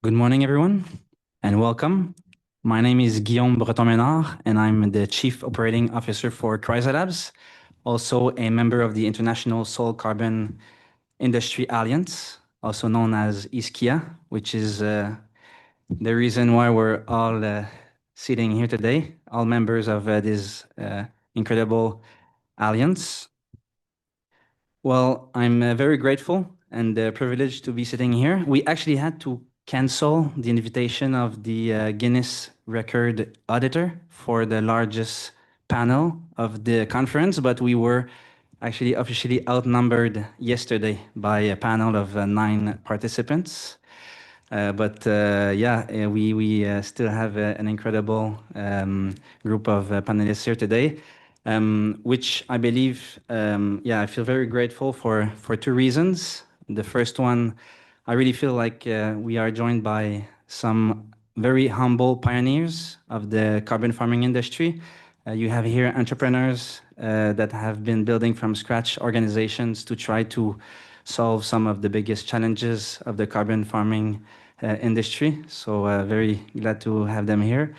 Good morning, everyone, and welcome. My name is Guillaume Breton-Ménard, and I'm the Chief Operating Officer for CryoLabs, also a member of the International Soil Carbon Industry Alliance, also known as ISCIA, which is the reason why we're all sitting here today, all members of this incredible alliance. Well, I'm very grateful and privileged to be sitting here. We actually had to cancel the invitation of the Guinness record auditor for the largest panel of the conference, but we were actually officially outnumbered yesterday by a panel of 9 participants. We still have an incredible group of panelists here today, which I believe, I feel very grateful for 2 reasons. The first one, I really feel like we are joined by some very humble pioneers of the carbon farming industry. You have here entrepreneurs that have been building from scratch organizations to try to solve some of the biggest challenges of the carbon farming industry. So very glad to have them here.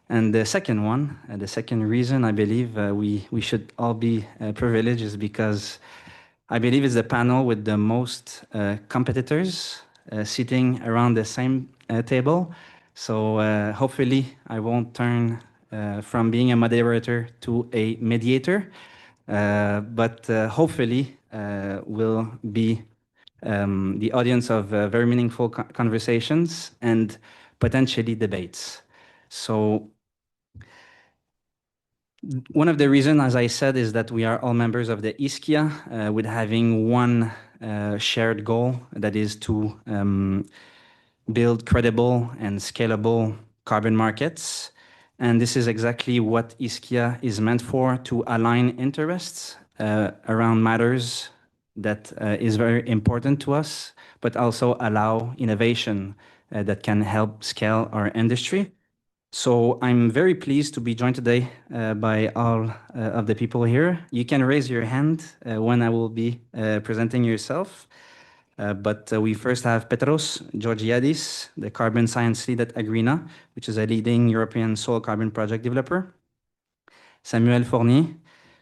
And the second one, the second reason I believe we should all be privileged is because I believe it's the panel with the most competitors sitting around the same table. So hopefully I won't turn from being a moderator to a mediator, but hopefully will be the audience of very meaningful conversations and potentially debates. So one of the reasons, as I said, is that we are all members of the ISCIA with having one shared goal, that is to build credible and scalable carbon markets. And this is exactly what ISCIA is meant for, to align interests around matters that is very important to us, but also allow innovation that can help scale our industry. So I'm very pleased to be joined today by all of the people here. You can raise your hand when I will be presenting yourself. But we first have Petros Georgiadis, the carbon science lead at Agrina, which is a leading European soil carbon project developer. Samuel Fournier,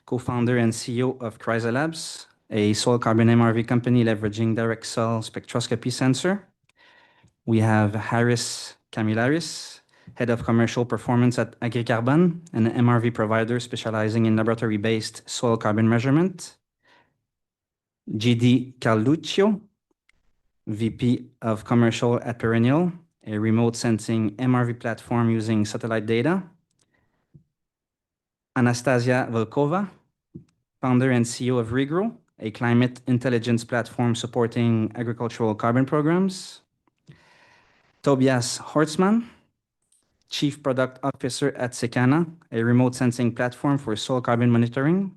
co-founder and CEO of CryoLabs, a soil carbon MRV company leveraging direct soil spectroscopy sensor. We have Haris Kamilaris, head of commercial performance at AgriCarbon, an MRV provider specializing in laboratory-based soil carbon measurement. GD Carluccio, VP of Commercial at Perennial, a remote sensing MRV platform using satellite data. Anastasia Volkova, founder and CEO of Regro, a climate intelligence platform supporting agricultural carbon programs. Tobias Horstman, Chief Product Officer at Secana, a remote sensing platform for soil carbon monitoring.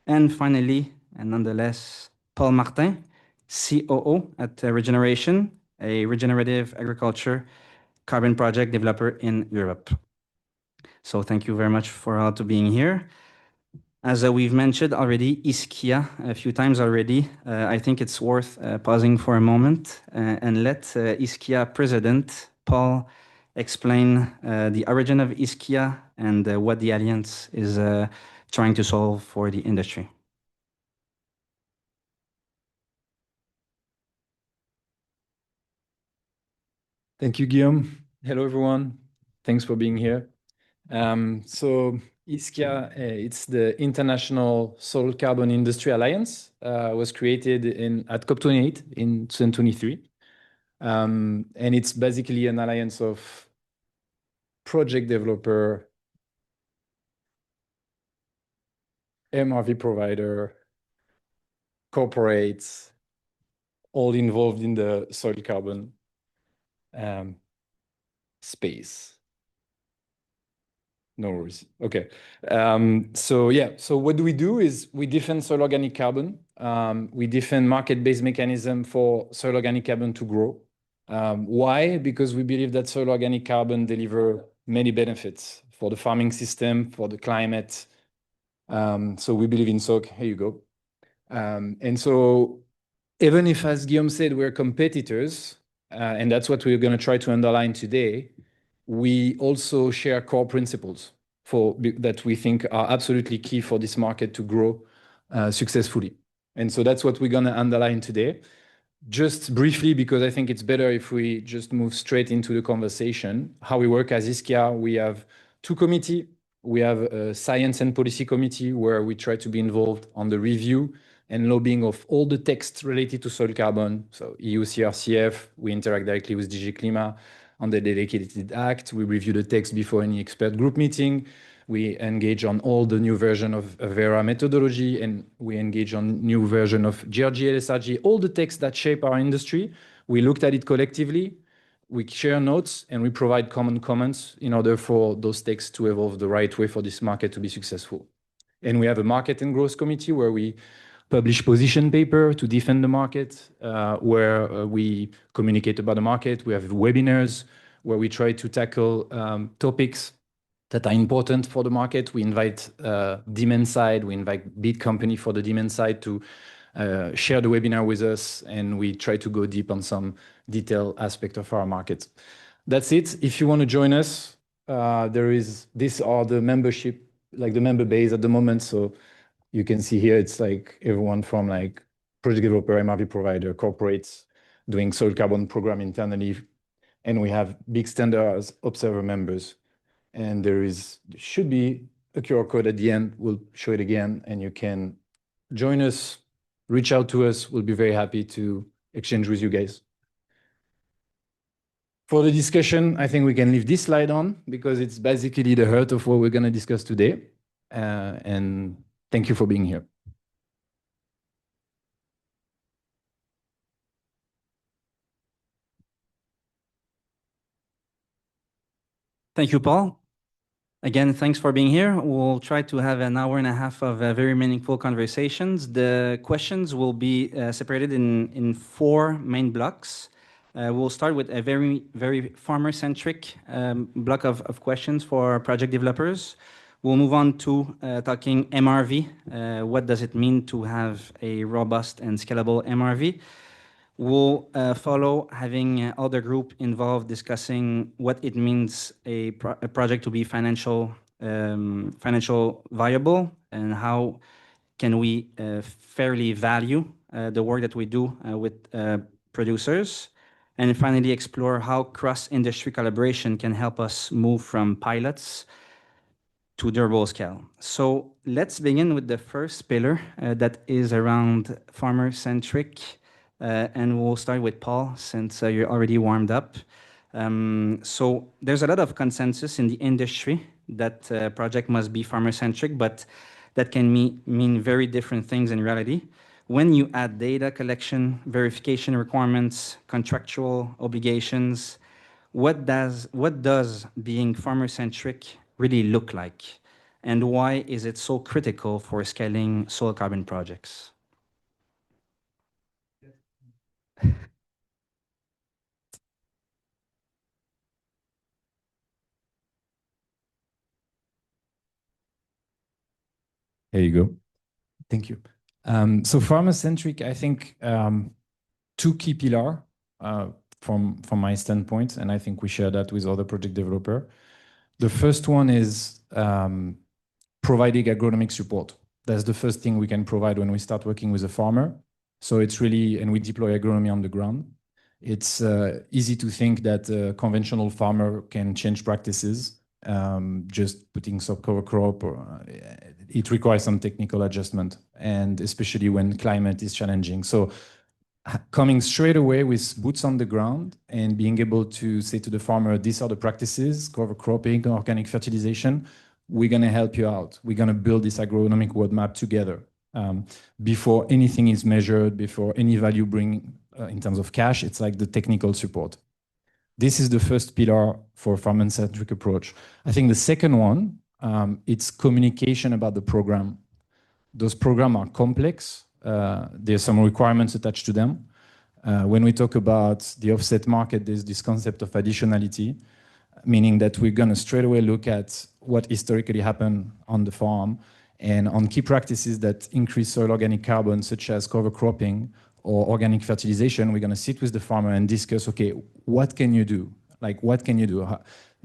And finally, and nonetheless, Paul Martin, COO at Regeneration, a regenerative agriculture carbon project developer in Europe. So thank you very much for all to being here. As we've mentioned already, ISCIA a few times already, I think it's worth pausing for a moment and let ISCIA President Paul explain the origin of ISCIA and what the Alliance is trying to solve for the industry. Thank you, Guillaume. Hello, everyone. Thanks for being here. So ISCIA, it's the International Soil Carbon Industry Alliance, was created at COP28 in 2023. And it's basically an alliance of project developer, MRV provider, corporates, all involved in the soil carbon space. No worries. Okay. So what do we do is we defend soil organic carbon. We defend market-based mechanism for soil organic carbon to grow. Why? Because we believe that soil organic carbon deliver many benefits for the farming system, for the climate. So we believe in SOC. Here you go. And so even if, as Guillaume said, we're competitors, and that's what we're going to try to underline today, we also share core principles that we think are absolutely key for this market to grow successfully. And so that's what we're going to underline today. Just briefly, because I think it's better if we just move straight into the conversation. How we work as ISCIA, we have two committees. We have a science and policy committee where we try to be involved on the review and lobbying of all the texts related to soil carbon. So EU CRCF, we interact directly with DG Clima on the dedicated act. We review the text before any expert group meeting. We engage on all the new version of Vera methodology, and we engage on new version of GRG, LSRG, all the texts that shape our industry. We looked at it collectively, we share notes, and we provide common comments in order for those texts to evolve the right way for this market to be successful. And we have a market and growth committee where we publish position paper to defend the market, where we communicate about the market. We have webinars where we try to tackle topics that are important for the market. We invite demand side, we invite big company for the demand side to share the webinar with us, and we try to go deep on some detailed aspect of our market. That's it. If you want to join us, these are the membership, like the member base at the moment. So you can see here, it's like everyone from like project developer, MRV provider, corporates doing soil carbon program internally. And we have big standards, observer members. And there should be a QR code at the end. We'll show it again, and you can join us, reach out to us. We'll be very happy to exchange with you guys. For the discussion, I think we can leave this slide on because it's basically the heart of what we're going to discuss today. And thank you for being here. Thank you, Paul. Again, thanks for being here. We'll try to have an hour and a half of very meaningful conversations. The questions will be separated in four main blocks. We'll start with a very farmer-centric block of questions for project developers. We'll move on to talking MRV. What does it mean to have a robust and scalable MRV? We'll follow having other group involved discussing what it means a project to be financial viable, and how can we fairly value the work that we do with producers. And finally explore how cross-industry collaboration can help us move from pilots to durable scale. So let's begin with the first pillar that is around farmer-centric. And we'll start with Paul, since you're already warmed up. So there's a lot of consensus in the industry that project must be farmer-centric, but that can mean very different things in reality. When you add data collection, verification requirements, contractual obligations, what does being farmer-centric really look like? And why is it so critical for scaling soil carbon projects? There you go. Thank you. So farmer-centric, I think two key pillars from my standpoint, and I think we share that with other project developer. The first one is providing agronomic support. That's the first thing we can provide when we start working with a farmer. So it's really, and we deploy agronomy on the ground. It's easy to think that a conventional farmer can change practices, just putting some cover crop, or it requires some technical adjustment, and especially when climate is challenging. So coming straight away with boots on the ground and being able to say to the farmer, these are the practices, cover cropping, organic fertilization, we're going to help you out. We're going to build this agronomic roadmap together. Before anything is measured, before any value bring in terms of cash, it's like the technical support. This is the first pillar for farmer-centric approach. I think the second one, it's communication about the program. Those programs are complex. There's some requirements attached to them. When we talk about the offset market, there's this concept of additionality, meaning that we're going to straight away look at what historically happened on the farm and on key practices that increase soil organic carbon, such as cover cropping or organic fertilization, we're going to sit with the farmer and discuss, okay, what can you do? Like, what can you do?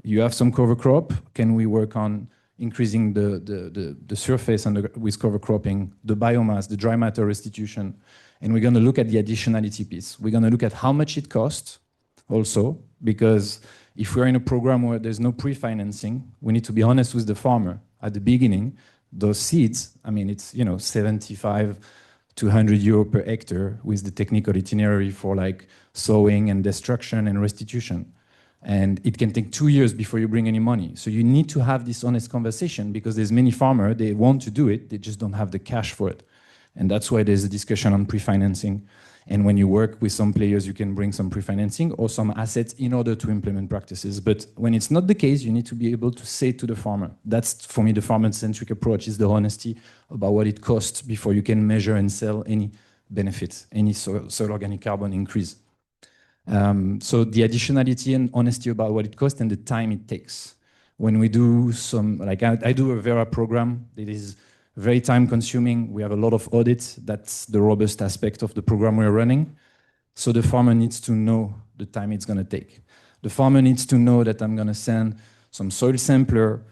You have some cover crop. Can we work on increasing the surface and with cover cropping, the biomass, the dry matter restitution? And we're going to look at the additionality piece. We're going to look at how much it costs also, because if we're in a program where there's no pre-financing, we need to be honest with the farmer at the beginning. Those seeds, I mean, it's 75 to 100 euro per hectare with the technical itinerary for like sowing and destruction and restitution. And it can take 2 years before you bring any money. So you need to have this honest conversation, because there's many farmers, they want to do it, they just don't have the cash for it. And that's why there's a discussion on pre-financing. And when you work with some players, you can bring some pre-financing or some assets in order to implement practices. But when it's not the case, you need to be able to say to the farmer. That's, for me, the farmer-centric approach, is the honesty about what it costs before you can measure and sell any benefits, any soil organic carbon increase. So the additionality and honesty about what it costs and the time it takes. When we do some, like I do a Vera program, it is very time consuming. We have a lot of audits. That's the robust aspect of the program we're running. So the farmer needs to know the time it's going to take. The farmer needs to know that I'm going to send some soil sampler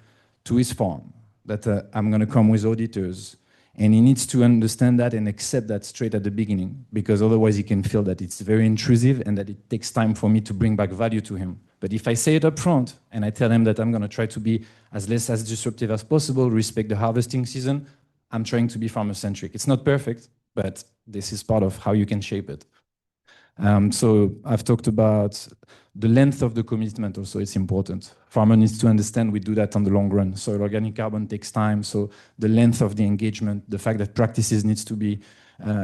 to his farm, that I'm going to come with auditors. And he needs to understand that and accept that straight at the beginning, because otherwise he can feel that it's very intrusive and that it takes time for me to bring back value to him. But if I say it up front and I tell him that I'm going to try to be as less as disruptive as possible, respect the harvesting season, I'm trying to be farmer-centric. It's not perfect, but this is part of how you can shape it. So I've talked about the length of the commitment also. It's important. Farmer needs to understand we do that on the long run. Soil organic carbon takes time. So the length of the engagement, the fact that practices needs to be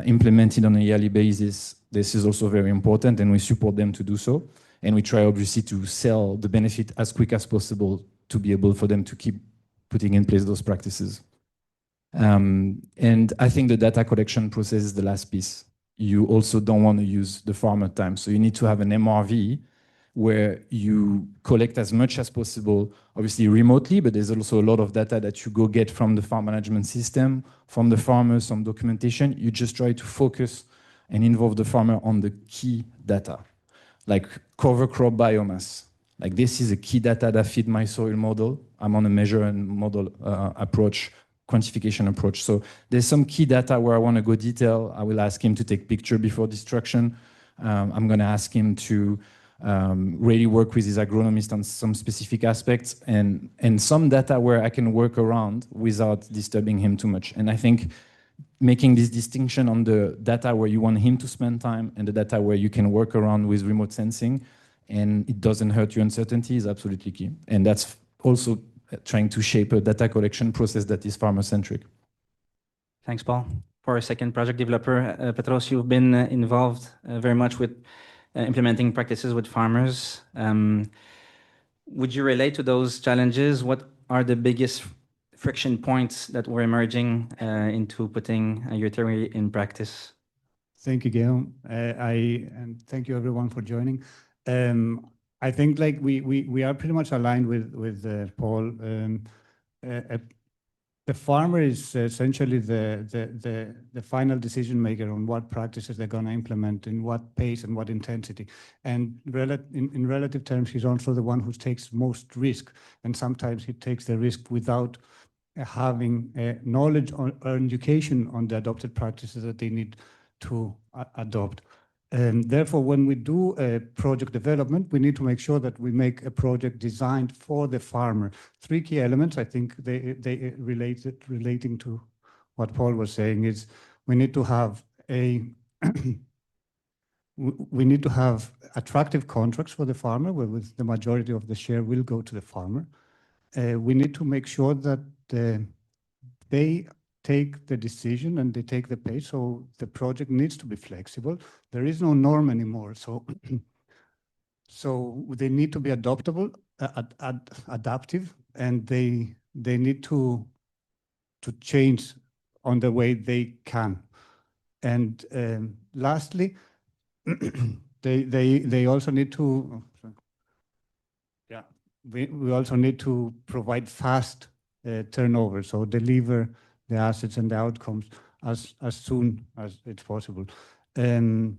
implemented on a yearly basis, this is also very important, and we support them to do so. And we try obviously to sell the benefit as quick as possible to be able for them to keep putting in place those practices. And I think the data collection process is the last piece. You also don't want to use the farmer time. So you need to have an MRV where you collect as much as possible, obviously remotely, but there's also a lot of data that you go get from the farm management system, from the farmers, some documentation. You just try to focus and involve the farmer on the key data, like cover crop biomass. Like this is a key data that feed my soil model. I'm on a measure and model approach, quantification approach. So there's some key data where I want to go detail. I will ask him to take picture before destruction. I'm going to ask him to really work with his agronomist on some specific aspects, and some data where I can work around without disturbing him too much. And I think making this distinction on the data where you want him to spend time and the data where you can work around with remote sensing and it doesn't hurt your uncertainty is absolutely key. And that's also trying to shape a data collection process that is farmer-centric. Thanks, Paul. For a second project developer, Petros, you've been involved very much with implementing practices with farmers. Would you relate to those challenges? What are the biggest friction points that were emerging into putting your theory in practice? Thank you, Guillaume. And thank you everyone for joining. I think like we are pretty much aligned with Paul. The farmer is essentially the final decision maker on what practices they're going to implement, in what pace and what intensity. And in relative terms, he's also the one who takes most risk. And sometimes he takes the risk without having knowledge or education on the adopted practices that they need to adopt. Therefore, when we do a project development, we need to make sure that we make a project designed for the farmer. 3 key elements, I think they relating to what Paul was saying, is we need to have we need to have attractive contracts for the farmer, where with the majority of the share will go to the farmer. We need to make sure that they take the decision and they take the pace. So the project needs to be flexible. There is no norm anymore. So they need to be adaptable, adaptive, and they need to change on the way they can. And lastly, they also need to, we also need to provide fast turnover, so deliver the assets and the outcomes as soon as it's possible. Now,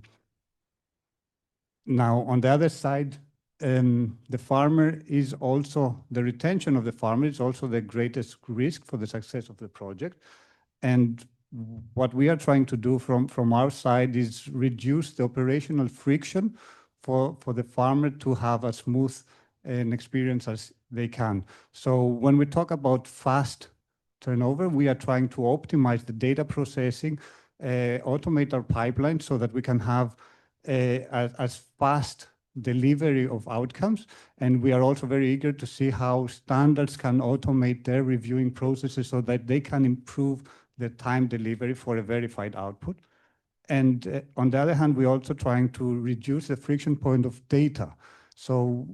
on the other side, the farmer is also, the retention of the farmer is also the greatest risk for the success of the project. And what we are trying to do from our side is reduce the operational friction for the farmer to have a smooth an experience as they can. So when we talk about fast turnover, we are trying to optimize the data processing, automate our pipeline so that we can have as fast delivery of outcomes. And we are also very eager to see how standards can automate their reviewing processes so that they can improve the time delivery for a verified output. And on the other hand, we're also trying to reduce the friction point of data. So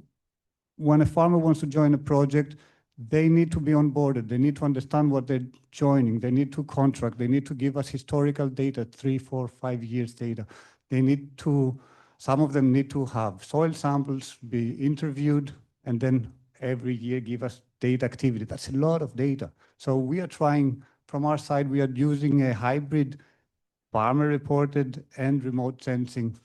when a farmer wants to join a project, they need to be onboarded. They need to understand what they're joining. They need to contract. They need to give us historical data, 3, 4, 5 years data. They need to, some of them need to have soil samples, be interviewed, and then every year give us data activity. That's a lot of data. So we are trying, from our side, we are using a hybrid farmer reported and remote sensing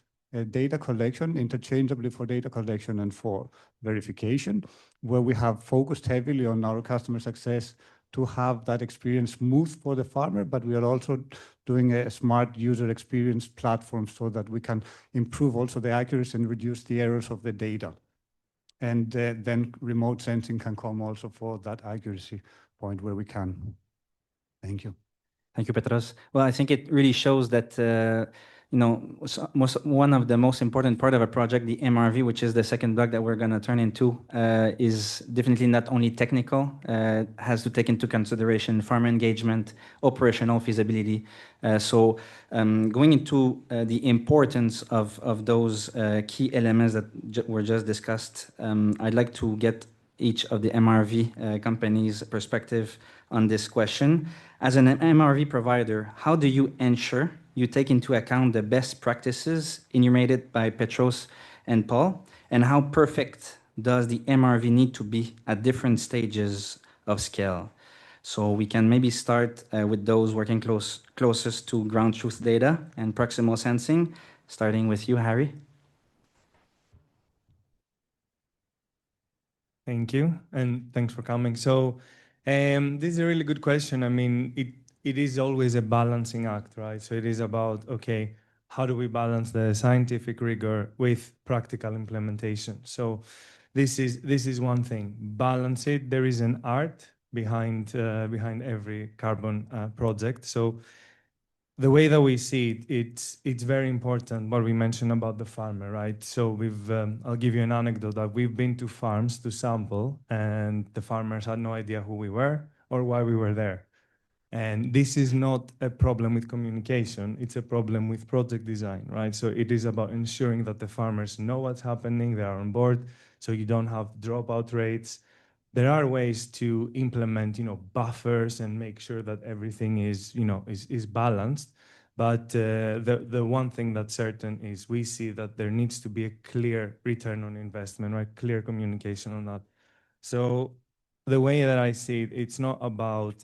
data collection interchangeably for data collection and for verification, where we have focused heavily on our customer success to have that experience smooth for the farmer, but we are also doing a smart user experience platform so that we can improve also the accuracy and reduce the errors of the data. And then remote sensing can come also for that accuracy point where we can. Thank you. Thank you, Petros. Well, I think it really shows that one of the most important part of a project, the MRV, which is the second block that we're going to turn into, is definitely not only technical, has to take into consideration farmer engagement, operational feasibility. So going into the importance of those key elements that were just discussed, I'd like to get each of the MRV companies' perspective on this question. As an MRV provider, how do you ensure you take into account the best practices enumerated by Petros and Paul? And how perfect does the MRV need to be at different stages of scale? So we can maybe start with those working closest to ground truth data and proximal sensing, starting with you, Harry. Thank you, and thanks for coming. So this is a really good question. I mean, it is always a balancing act, right? So it is about, okay, how do we balance the scientific rigor with practical implementation? So this is one thing. Balance it. There is an art behind every carbon project. So the way that we see it, it's very important what we mentioned about the farmer, right? So I'll give you an anecdote that we've been to farms to sample, and the farmers had no idea who we were or why we were there. And this is not a problem with communication, it's a problem with project design, right? So it is about ensuring that the farmers know what's happening, they are on board, so you don't have dropout rates. There are ways to implement, buffers and make sure that everything is balanced. But the one thing that's certain is we see that there needs to be a clear return on investment, right? Clear communication on that. So the way that I see it, it's not about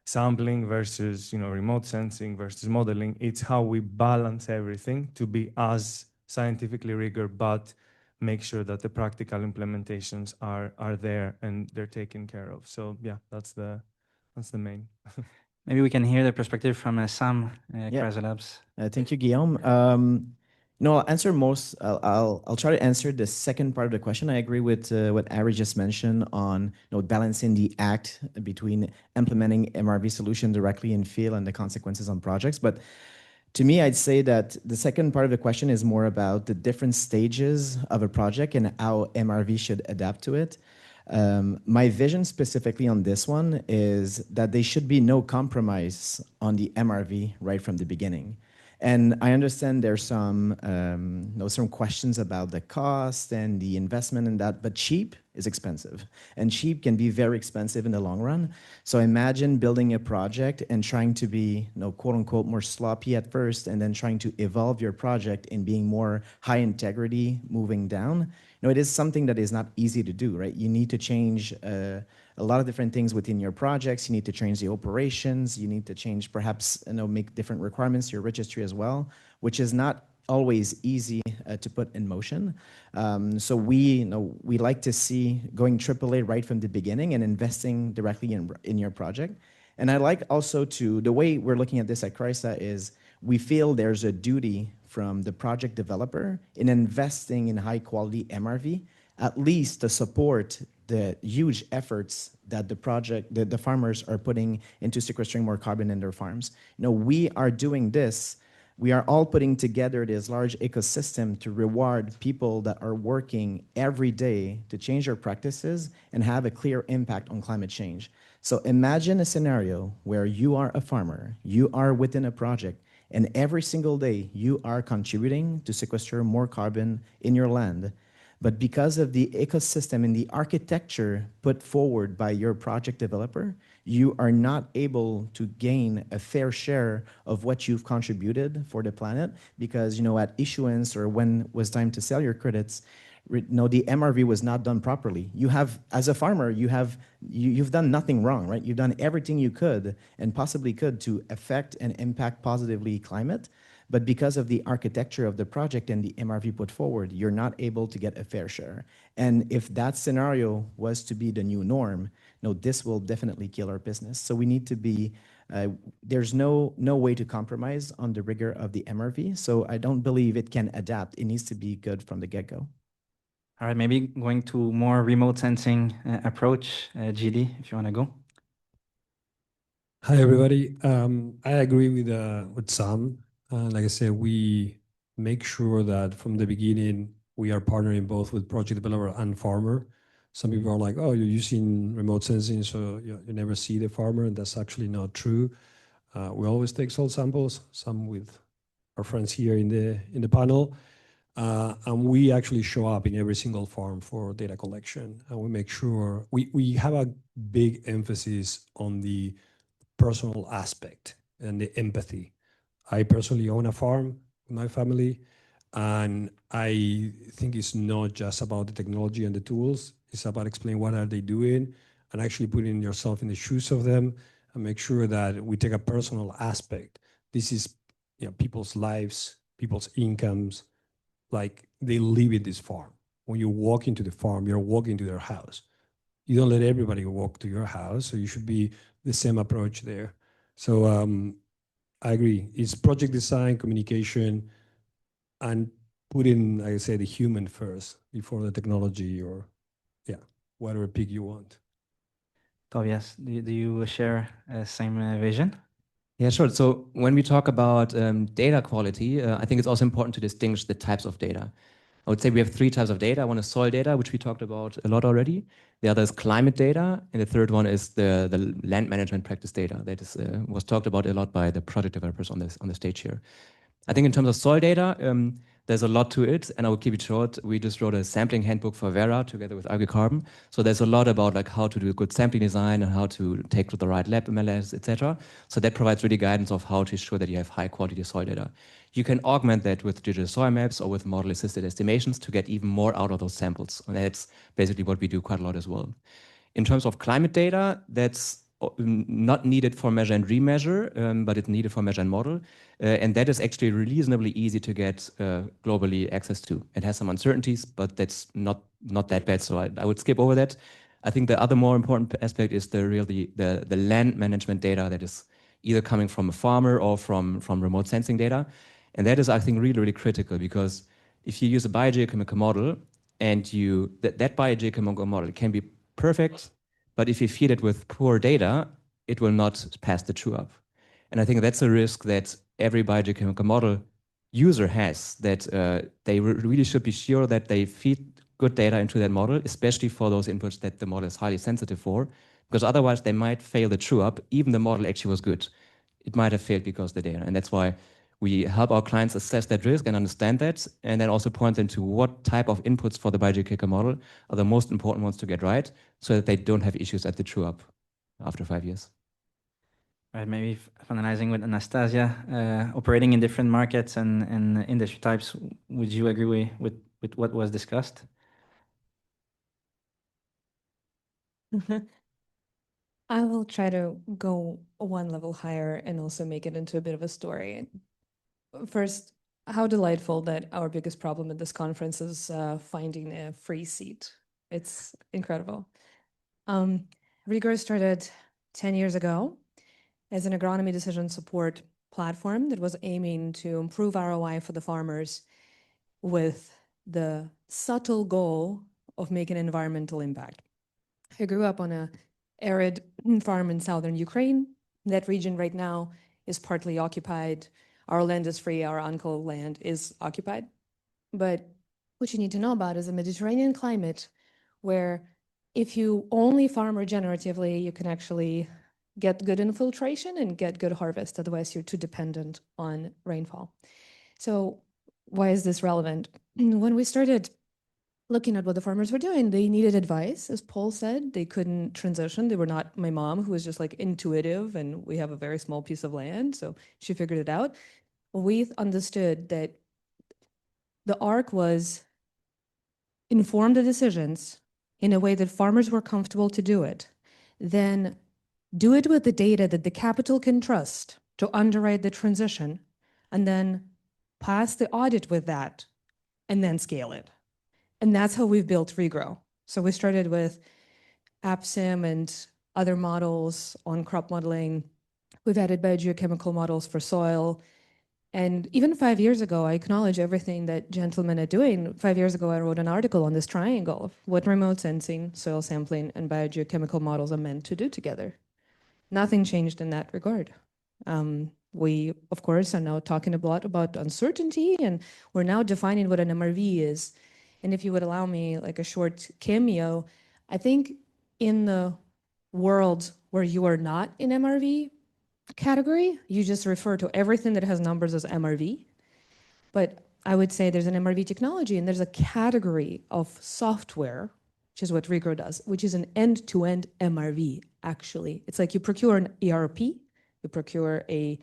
sampling versus remote sensing versus modeling. It's how we balance everything to be as scientifically rigorous, but make sure that the practical implementations are there and they're taken care of. So yeah, that's the main. Maybe we can hear the perspective from Sam Chrysolabs. Thank you, Guillaume. I'll answer I'll try to answer the second part of the question. I agree with what Ari just mentioned on balancing the act between implementing MRV solution directly in field and the consequences on projects. But to me, I'd say that the second part of the question is more about the different stages of a project and how MRV should adapt to it. My vision specifically on this one is that there should be no compromise on the MRV right from the beginning. And I understand there's some questions about the cost and the investment in that, but cheap is expensive, and cheap can be very expensive in the long run. So imagine building a project and trying to be, quote unquote, more sloppy at first, and then trying to evolve your project and being more high integrity moving down. It is something that is not easy to do, right? You need to change a lot of different things within your projects. You need to change the operations. You need to change, perhaps, make different requirements to your registry as well, which is not always easy to put in motion. So we like to see going AAA right from the beginning and investing directly in your project. And I like also the way we're looking at this at CRISA is we feel there's a duty from the project developer in investing in high quality MRV, at least to support the huge efforts that the farmers are putting into sequestering more carbon in their farms. We are doing this. We are all putting together this large ecosystem to reward people that are working every day to change their practices and have a clear impact on climate change. So imagine a scenario where you are a farmer, you are within a project, and every single day you are contributing to sequester more carbon in your land. But because of the ecosystem and the architecture put forward by your project developer, you are not able to gain a fair share of what you've contributed for the planet because, at issuance or when it was time to sell your credits, the MRV was not done properly. You have, as a farmer, you've done nothing wrong, right? You've done everything you could and possibly could to affect and impact positively climate. But because of the architecture of the project and the MRV put forward, you're not able to get a fair share. And if that scenario was to be the new norm, this will definitely kill our business. So we need to be, there's no way to compromise on the rigor of the MRV. So I don't believe it can adapt. It needs to be good from the get-go. All right, maybe going to more remote sensing approach. GD, if you want to go. Hi, everybody. I agree with Sam. Like I said, we make sure that from the beginning, we are partnering both with project developer and farmer. Some people are like, oh, you're using remote sensing, so you never see the farmer, and that's actually not true. We always take soil samples, some with our friends here in the panel, and we actually show up in every single farm for data collection, and we make sure we have a big emphasis on the personal aspect and the empathy. I personally own a farm with my family, and I think it's not just about the technology and the tools. It's about explaining what are they doing and actually putting yourself in the shoes of them and make sure that we take a personal aspect. This is people's lives, people's incomes, like they live in this farm. When you walk into the farm, you're walking to their house. You don't let everybody walk to your house, so you should be the same approach there. So I agree. It's project design, communication, and putting, like I say, the human first before the technology or, whatever pick you want. Tobias, do you share same vision? Yeah, sure. So when we talk about data quality, I think it's also important to distinguish the types of data. I would say we have three types of data. One is soil data, which we talked about a lot already. The other is climate data. And the third one is the land management practice data that was talked about a lot by the project developers on the stage here. I think in terms of soil data, there's a lot to it, and I will keep it short. We just wrote a sampling handbook for Vera together with Agricarbon. So there's a lot about like how to do good sampling design and how to take to the right lab MLS, etc. So that provides really guidance of how to ensure that you have high quality soil data. You can augment that with digital soil maps or with model assisted estimations to get even more out of those samples. And that's basically what we do quite a lot as well. In terms of climate data, that's not needed for measure and remeasure, but it's needed for measure and model. And that is actually reasonably easy to get globally access to. It has some uncertainties, but that's not that bad. So I would skip over that. I think the other more important aspect is the land management data that is either coming from a farmer or from remote sensing data. And that is, I think, really, really critical because if you use a biogeochemical model and that biogeochemical model can be perfect, but if you feed it with poor data, it will not pass the true up. And I think that's a risk that every biogeochemical model user has, that they really should be sure that they feed good data into that model, especially for those inputs that the model is highly sensitive for, because otherwise they might fail the true up. Even the model actually was good. It might have failed because of the data. And that's why We help our clients assess that risk and understand that, and then also point them to what type of inputs for the biogeochemical model are the most important ones to get right, so that they don't have issues at the true up after 5 years. Right, maybe finalizing with Anastasia, operating in different markets and industry types, would you agree with what was discussed? I will try to go one level higher and also make it into a bit of a story. First, how delightful that our biggest problem at this conference is finding a free seat. It's incredible. Rigor started 10 years ago as an agronomy decision support platform that was aiming to improve ROI for the farmers with the subtle goal of making an environmental impact. I grew up on an arid farm in southern Ukraine. That region right now is partly occupied. Our land is free, our uncle land is occupied. But what you need to know about is a Mediterranean climate where if you only farm regeneratively, you can actually get good infiltration and get good harvest. Otherwise, you're too dependent on rainfall. So why is this relevant? When we started looking at what the farmers were doing, they needed advice, as Paul said. They couldn't transition. They were not my mom, who was just like intuitive, and we have a very small piece of land, so she figured it out. We understood that the arc was inform the decisions in a way that farmers were comfortable to do it, then do it with the data that the capital can trust to underwrite the transition, and then pass the audit with that, and then scale it. And that's how we've built Regrow. So we started with AppSim and other models on crop modeling. We've added biogeochemical models for soil. And even 5 years ago, I acknowledge everything that gentlemen are doing. 5 years ago, I wrote an article on this triangle of what remote sensing, soil sampling, and biogeochemical models are meant to do together. Nothing changed in that regard. We, of course, are now talking a lot about uncertainty, and we're now defining what an MRV is. And if you would allow me like a short cameo, I think in the world where you are not in MRV category, you just refer to everything that has numbers as MRV. But I would say there's an MRV technology and there's a category of software, which is what Regrow does, which is an end-to-end MRV, actually. It's like you procure an ERP, you procure a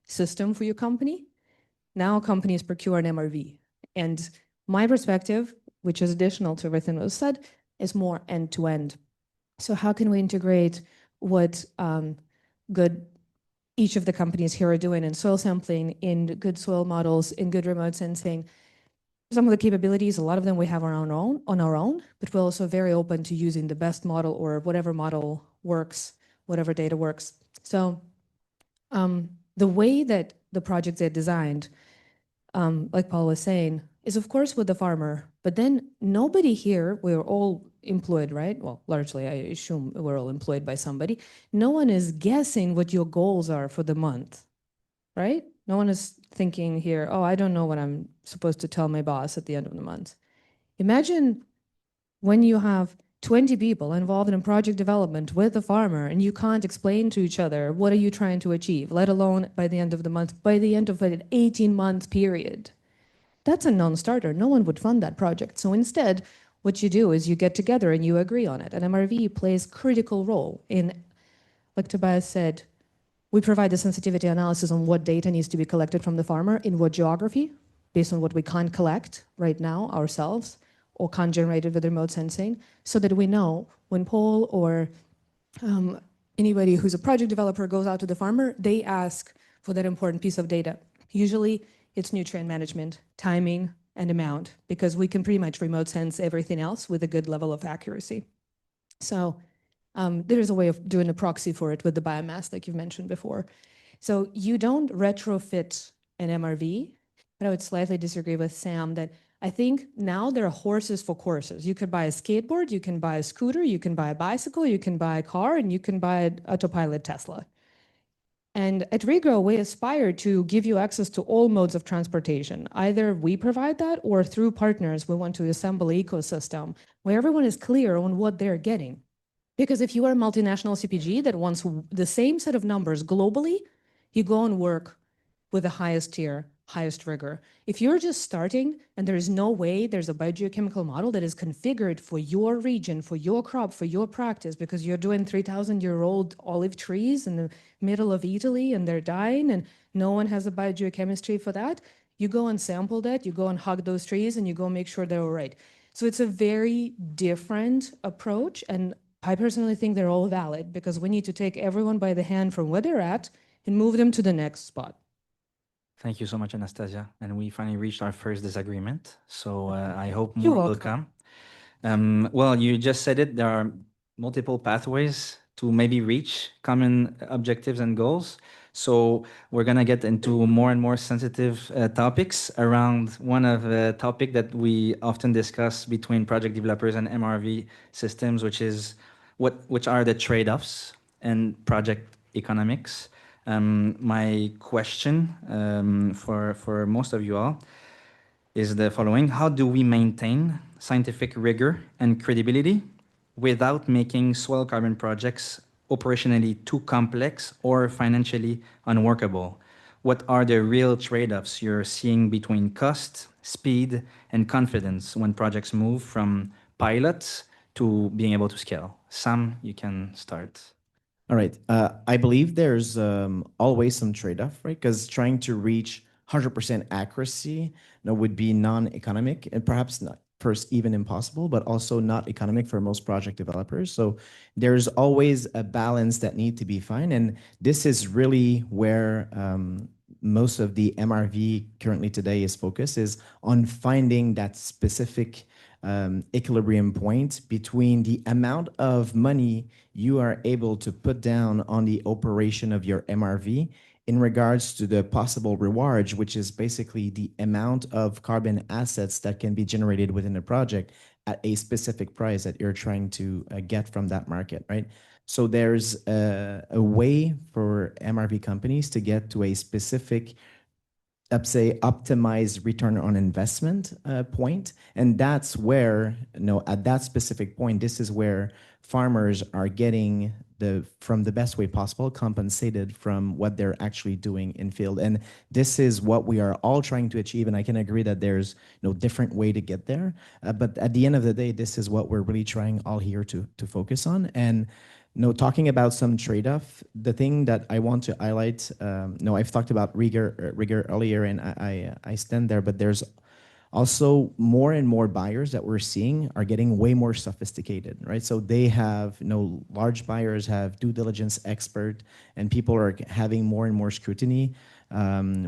system for your company. Now companies procure an MRV. And my perspective, which is additional to everything that was said, is more end-to-end. So how can we integrate what good each of the companies here are doing in soil sampling, in good soil models, in good remote sensing? Some of the capabilities, a lot of them we have on our own, but we're also very open to using the best model or whatever model works, whatever data works. So the way that the projects are designed, like Paul was saying, is of course with the farmer, but then nobody here, we're all employed, right? Well, largely, I assume we're all employed by somebody. No one is guessing what your goals are for the month, right? No one is thinking here, oh, I don't know what I'm supposed to tell my boss at the end of the month. Imagine when you have 20 people involved in project development with the farmer and you can't explain to each other what are you trying to achieve, let alone by the end of the month, by the end of an 18-month period. That's a non-starter. No one would fund that project. So instead, what you do is you get together and you agree on it. And MRV plays a critical role in, like Tobias said, we provide the sensitivity analysis on what data needs to be collected from the farmer in what geography, based on what we can't collect right now ourselves or can't generate it with remote sensing, so that we know when Paul or anybody who's a project developer goes out to the farmer, they ask for that important piece of data. Usually it's nutrient management, timing, and amount, because we can pretty much remote sense everything else with a good level of accuracy. So there is a way of doing a proxy for it with the biomass, like you've mentioned before. So you don't retrofit an MRV, but I would slightly disagree with Sam that I think now there are horses for courses. You could buy a skateboard, you can buy a scooter, you can buy a bicycle, you can buy a car, and you can buy an autopilot Tesla. And at Regrow, we aspire to give you access to all modes of transportation. Either we provide that, or through partners, we want to assemble an ecosystem where everyone is clear on what they're getting. Because if you are a multinational CPG that wants the same set of numbers globally, you go and work with the highest tier, highest rigor. If you're just starting and there is no way there's a biogeochemical model that is configured for your region, for your crop, for your practice, because you're doing 3,000-year-old olive trees in the middle of Italy and they're dying and no one has a biogeochemistry for that, you go and sample that, you go and hug those trees and you go make sure they're all right. So it's a very different approach, and I personally think they're all valid because we need to take everyone by the hand from where they're at and move them to the next spot. Thank you so much, Anastasia. And we finally reached our first disagreement. So I hope You're more will welcome. come. Well, you just said it. There are multiple pathways to maybe reach common objectives and goals. So we're going to get into more and more sensitive topics around one of the topic that we often discuss between project developers and MRV systems, which are the trade-offs and project economics. My question for most of you all is the following. How do we maintain scientific rigor and credibility without making soil carbon projects operationally too complex or financially unworkable? What are the real trade-offs you're seeing between cost, speed, and confidence when projects move from pilots to being able to scale? Sam, you can start. All right. I believe there's always some trade-off, right? Because trying to reach 100% accuracy would be non-economic and perhaps not first even impossible, but also not economic for most project developers. So there's always a balance that needs to be found. And this is really where most of the MRV currently today is focused, is on finding that specific equilibrium point between the amount of money you are able to put down on the operation of your MRV in regards to the possible reward, which is basically the amount of carbon assets that can be generated within the project at a specific price that you're trying to get from that market, right? So there's a way for MRV companies to get to a specific, let's say, optimized return on investment point. And that's where, at that specific point, this is where farmers are getting from the best way possible compensated from what they're actually doing in field. And this is what we are all trying to achieve. And I can agree that there's no different way to get there. But at the end of the day, this is what we're really trying all here to focus on. And talking about some trade-off, the thing that I want to highlight, I've talked about rigor earlier, and I stand there, but there's also more and more buyers that we're seeing are getting way more sophisticated, right? So they have, large buyers have due diligence expert, and people are having more and more scrutiny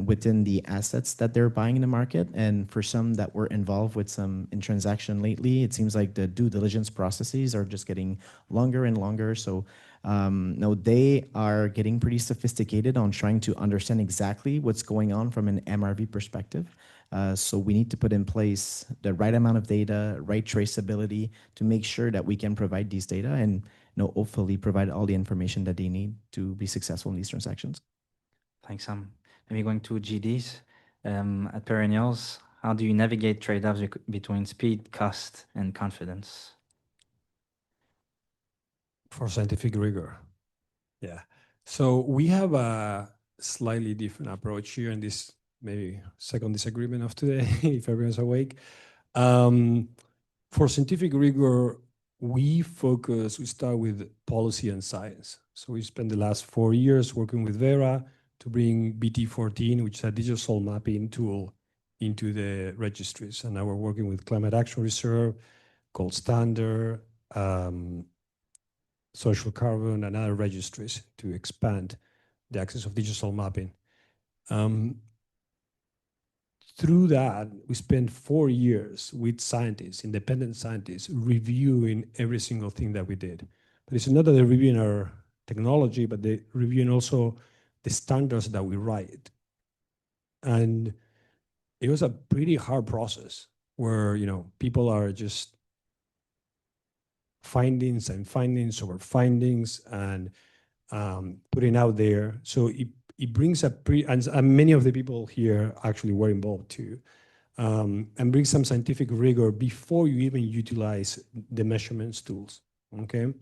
within the assets that they're buying in the market. And for some that were involved with some in transaction lately, it seems like the due diligence processes are just getting longer and longer. So they are getting pretty sophisticated on trying to understand exactly what's going on from an MRV perspective. So we need to put in place the right amount of data, right traceability to make sure that we can provide these data and hopefully provide all the information that they need to be successful in these transactions. Thanks, Sam. Maybe going to GDs. At Perennials, how do you navigate trade-offs between speed, cost, and confidence? For scientific rigor. Yeah. So we have a slightly different approach here in this maybe second disagreement of today, if everyone's awake. For scientific rigor, we start with policy and science. So we spent the last 4 years working with Vera to bring BT14, which is a digital soil mapping tool, into the registries. And now we're working with Climate Action Reserve, Gold Standard, Social Carbon, and other registries to expand the access of digital soil mapping. Through that, we spent 4 years with scientists, independent scientists, reviewing every single thing that we did. But it's not that they're reviewing our technology, but they're reviewing also the standards that we write. And it was a pretty hard process where, people are just findings over findings and putting out there. So it brings and many of the people here actually were involved too, and brings some scientific rigor before you even utilize the measurements tools, okay?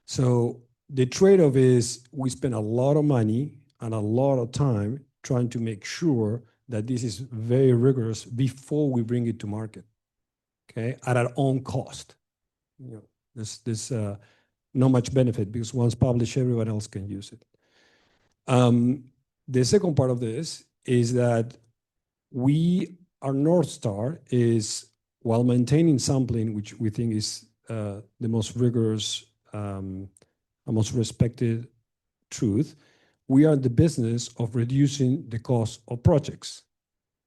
So the trade-off is we spend a lot of money and a lot of time trying to make sure that this is very rigorous before we bring it to market, okay, at our own cost. You know, there's not much benefit because once published, everyone else can use it. The second part of this is that our North Star is, while maintaining sampling, which we think is the most rigorous, most respected truth, we are in the business of reducing the cost of projects.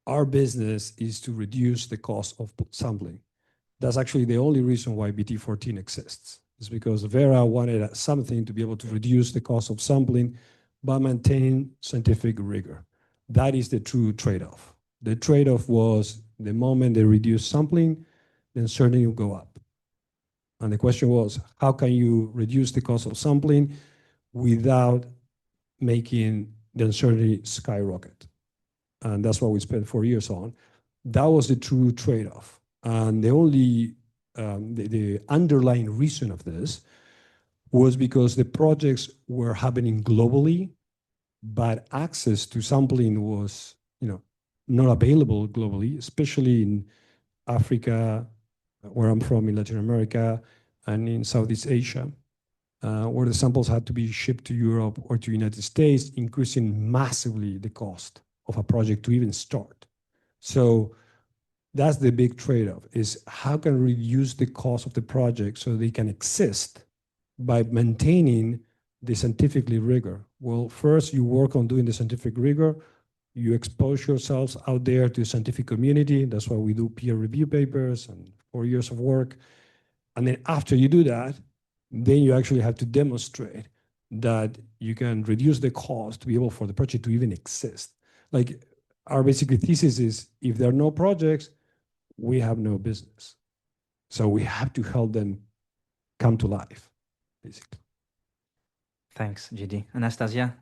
Our business is to reduce the cost of sampling. That's actually the only reason why BT14 exists. It's because Vera wanted something to be able to reduce the cost of sampling by maintaining scientific rigor. That is the true trade-off. The trade-off was the moment they reduce sampling, the uncertainty will go up. And the question was, how can you reduce the cost of sampling without making the uncertainty skyrocket? And that's what we spent 4 years on. That was the true trade-off. And the only, the underlying reason of this was because the projects were happening globally, but access to sampling was, not available globally, especially in Africa, where I'm from, in Latin America, and in Southeast Asia, where the samples had to be shipped to Europe or to the United States, increasing massively the cost of a project to even start. So that's the big trade-off, is how can we reduce the cost of the project so they can exist by maintaining the scientific rigor? Well, first you work on doing the scientific rigor, you expose yourselves out there to the scientific community. That's why we do peer review papers and 4 years of work. And then after you do that, then you actually have to demonstrate that you can reduce the cost to be able for the project to even exist. Like our basically thesis is, if there are no projects, we have no business. So we have to help them come to life, basically. Thanks, GD. Anastasia,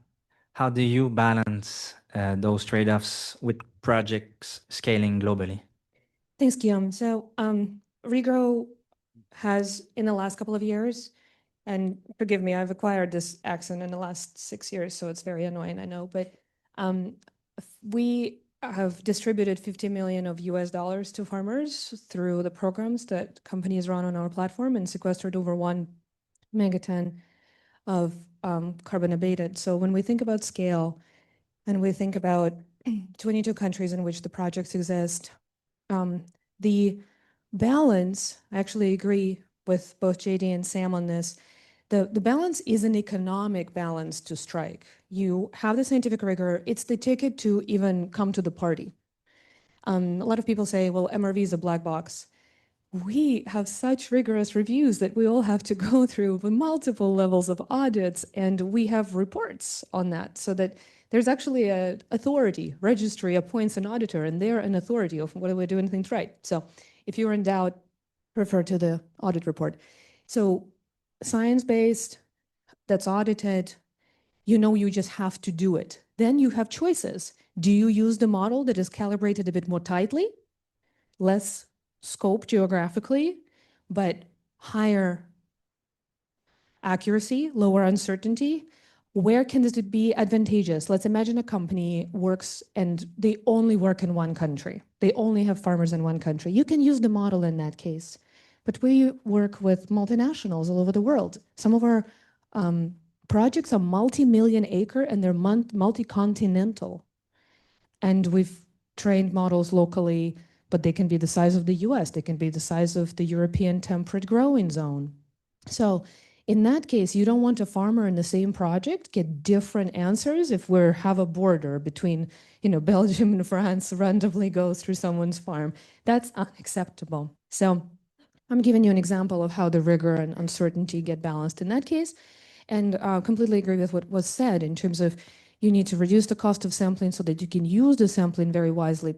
how do you balance those trade-offs with projects scaling globally? Thanks, Guillaume. So Regrow has, in the last couple of years, and forgive me, I've acquired this accent in the last 6 years, so it's very annoying, I know, but we have distributed $50 million of US dollars to farmers through the programs that companies run on our platform and sequestered over 1 megaton of carbon abated. So when we think about scale and we think about 22 countries in which the projects exist, the balance, I actually agree with both JD and Sam on this, the balance is an economic balance to strike. You have the scientific rigor, it's the ticket to even come to the party. A lot of people say, well, MRV is a black box. We have such rigorous reviews that we all have to go through multiple levels of audits, and we have reports on that, so that there's actually an authority. Registry appoints an auditor, and they're an authority of whether we're doing things right. So if you're in doubt, refer to the audit report. So science-based, that's audited, you just have to do it. Then you have choices. Do you use the model that is calibrated a bit more tightly, less scope geographically, but higher accuracy, lower uncertainty? Where can this be advantageous? Let's imagine a company works and they only work in one country. They only have farmers in one country. You can use the model in that case. But we work with multinationals all over the world. Some of our projects are multi-million acre and they're multi-continental. And we've trained models locally, but they can be the size of the US, they can be the size of the European temperate growing zone. So in that case, you don't want a farmer in the same project get different answers if we have a border between, Belgium and France randomly goes through someone's farm. That's unacceptable. So I'm giving you an example of how the rigor and uncertainty get balanced in that case. And completely agree with what was said in terms of you need to reduce the cost of sampling so that you can use the sampling very wisely.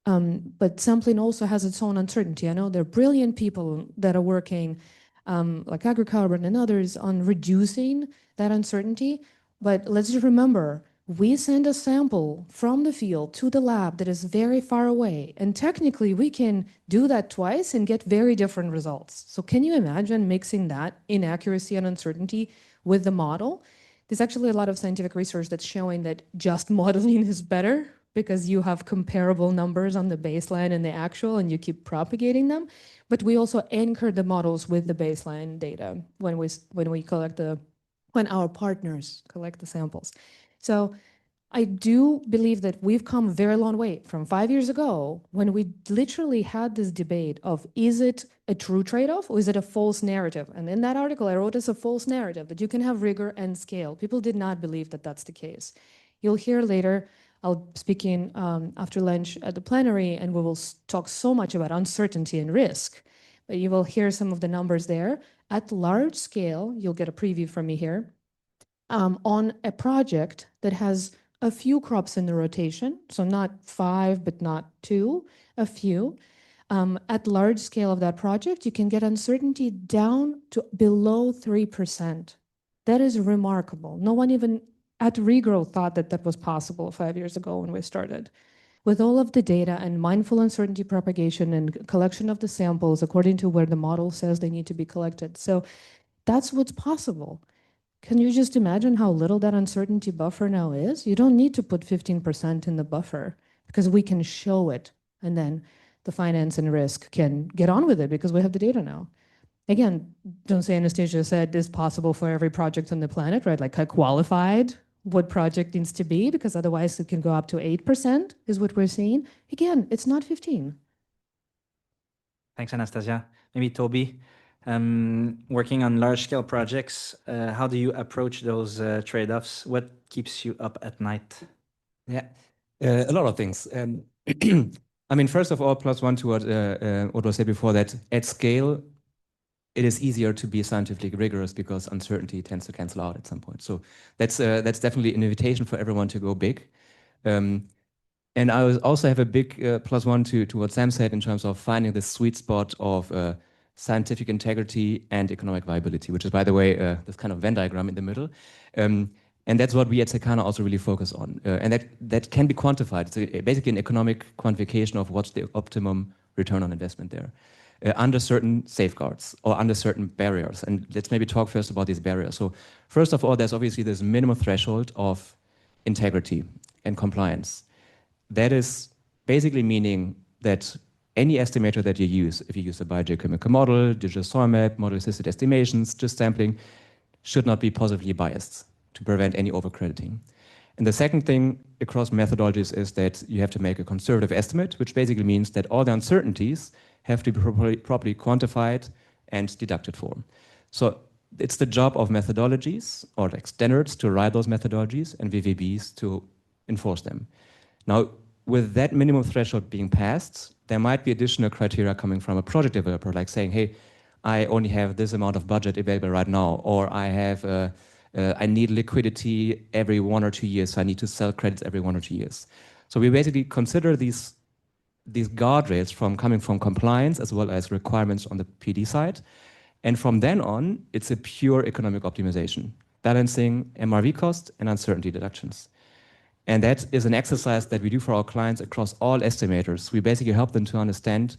But sampling also has its own uncertainty. I know there are brilliant people that are working like Agricarbon and others on reducing that uncertainty. But let's just remember, we send a sample from the field to the lab that is very far away. And technically, we can do that twice and get very different results. So can you imagine mixing that inaccuracy and uncertainty with the model? There's actually a lot of scientific research that's showing that just modeling is better because you have comparable numbers on the baseline and the actual, and you keep propagating them. But we also anchor the models with the baseline data when when our partners collect the samples. So I do believe that we've come a very long way from 5 years ago when we literally had this debate of, is it a true trade-off or is it a false narrative? And in that article, I wrote as a false narrative that you can have rigor and scale. People did not believe that that's the case. You'll hear later, I'll speak in after lunch at the plenary, and we will talk so much about uncertainty and risk. But you will hear some of the numbers there. At large scale, you'll get a preview from me here, on a project that has a few crops in the rotation, so not 5, but not 2, a few. At large scale of that project, you can get uncertainty down to below 3%. That is remarkable. No one even at Regrow thought that that was possible 5 years ago when we started. With all of the data and mindful uncertainty propagation and collection of the samples according to where the model says they need to be collected. So that's what's possible. Can you just imagine how little that uncertainty buffer now is? You don't need to put 15% in the buffer because we can show it, and then the finance and risk can get on with it because we have the data now. Again, don't say Anastasia said it's possible for every project on the planet, right? Like I qualified what project needs to be because otherwise it can go up to 8% is what we're seeing. Again, it's not 15. Thanks, Anastasia. Maybe Toby, working on large-scale projects, how do you approach those trade-offs? What keeps you up at night? Yeah, a lot of things. I mean, first of all, plus one to what was said before, that at scale, it is easier to be scientifically rigorous because uncertainty tends to cancel out at some point. So that's definitely an invitation for everyone to go big. And I also have a big plus one to what Sam said in terms of finding the sweet spot of scientific integrity and economic viability, which is, by the way, this kind of Venn diagram in the middle. And that's what we at Secana also really focus on. And that can be quantified. It's basically an economic quantification of what's the optimum return on investment there. Under certain safeguards or under certain barriers. And let's maybe talk first about these barriers. So first of all, there's obviously this minimum threshold of integrity and compliance. That is basically meaning that any estimator that you use, if you use a biogeochemical model, digital soil map, model-assisted estimations, just sampling, should not be positively biased to prevent any overcrediting. And the second thing across methodologies is that you have to make a conservative estimate, which basically means that all the uncertainties have to be properly quantified and deducted for. So it's the job of methodologies or like standards to write those methodologies and VVBs to enforce them. Now, with that minimum threshold being passed, there might be additional criteria coming from a project developer, like saying, hey, I only have this amount of budget available right now, or I need liquidity every 1 or 2 years, so I need to sell credits every 1 or 2 years. So we basically consider these guardrails coming from compliance as well as requirements on the PD side. And from then on, it's a pure economic optimization, balancing MRV cost and uncertainty deductions. And that is an exercise that we do for our clients across all estimators. We basically help them to understand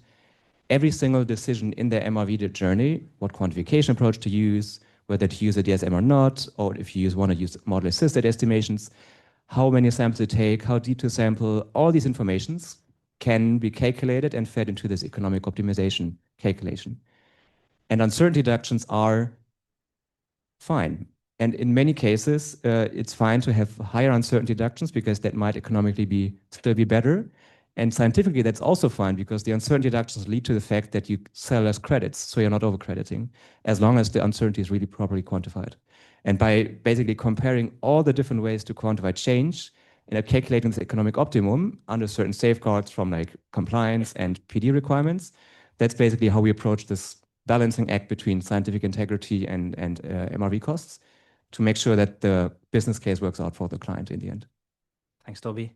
every single decision in their MRV journey, what quantification approach to use, whether to use a DSM or not, or if you want to use model-assisted estimations, how many samples to take, how deep to sample, all these informations can be calculated and fed into this economic optimization calculation. And uncertainty deductions are fine. And in many cases, it's fine to have higher uncertainty deductions because that might economically still be better. And scientifically, that's also fine because the uncertainty deductions lead to the fact that you sell less credits, so you're not overcrediting, as long as the uncertainty is really properly quantified. And by basically comparing all the different ways to quantify change and calculating the economic optimum under certain safeguards from like compliance and PD requirements, that's basically how we approach this balancing act between scientific integrity and MRV costs to make sure that the business case works out for the client in the end. Thanks, Toby.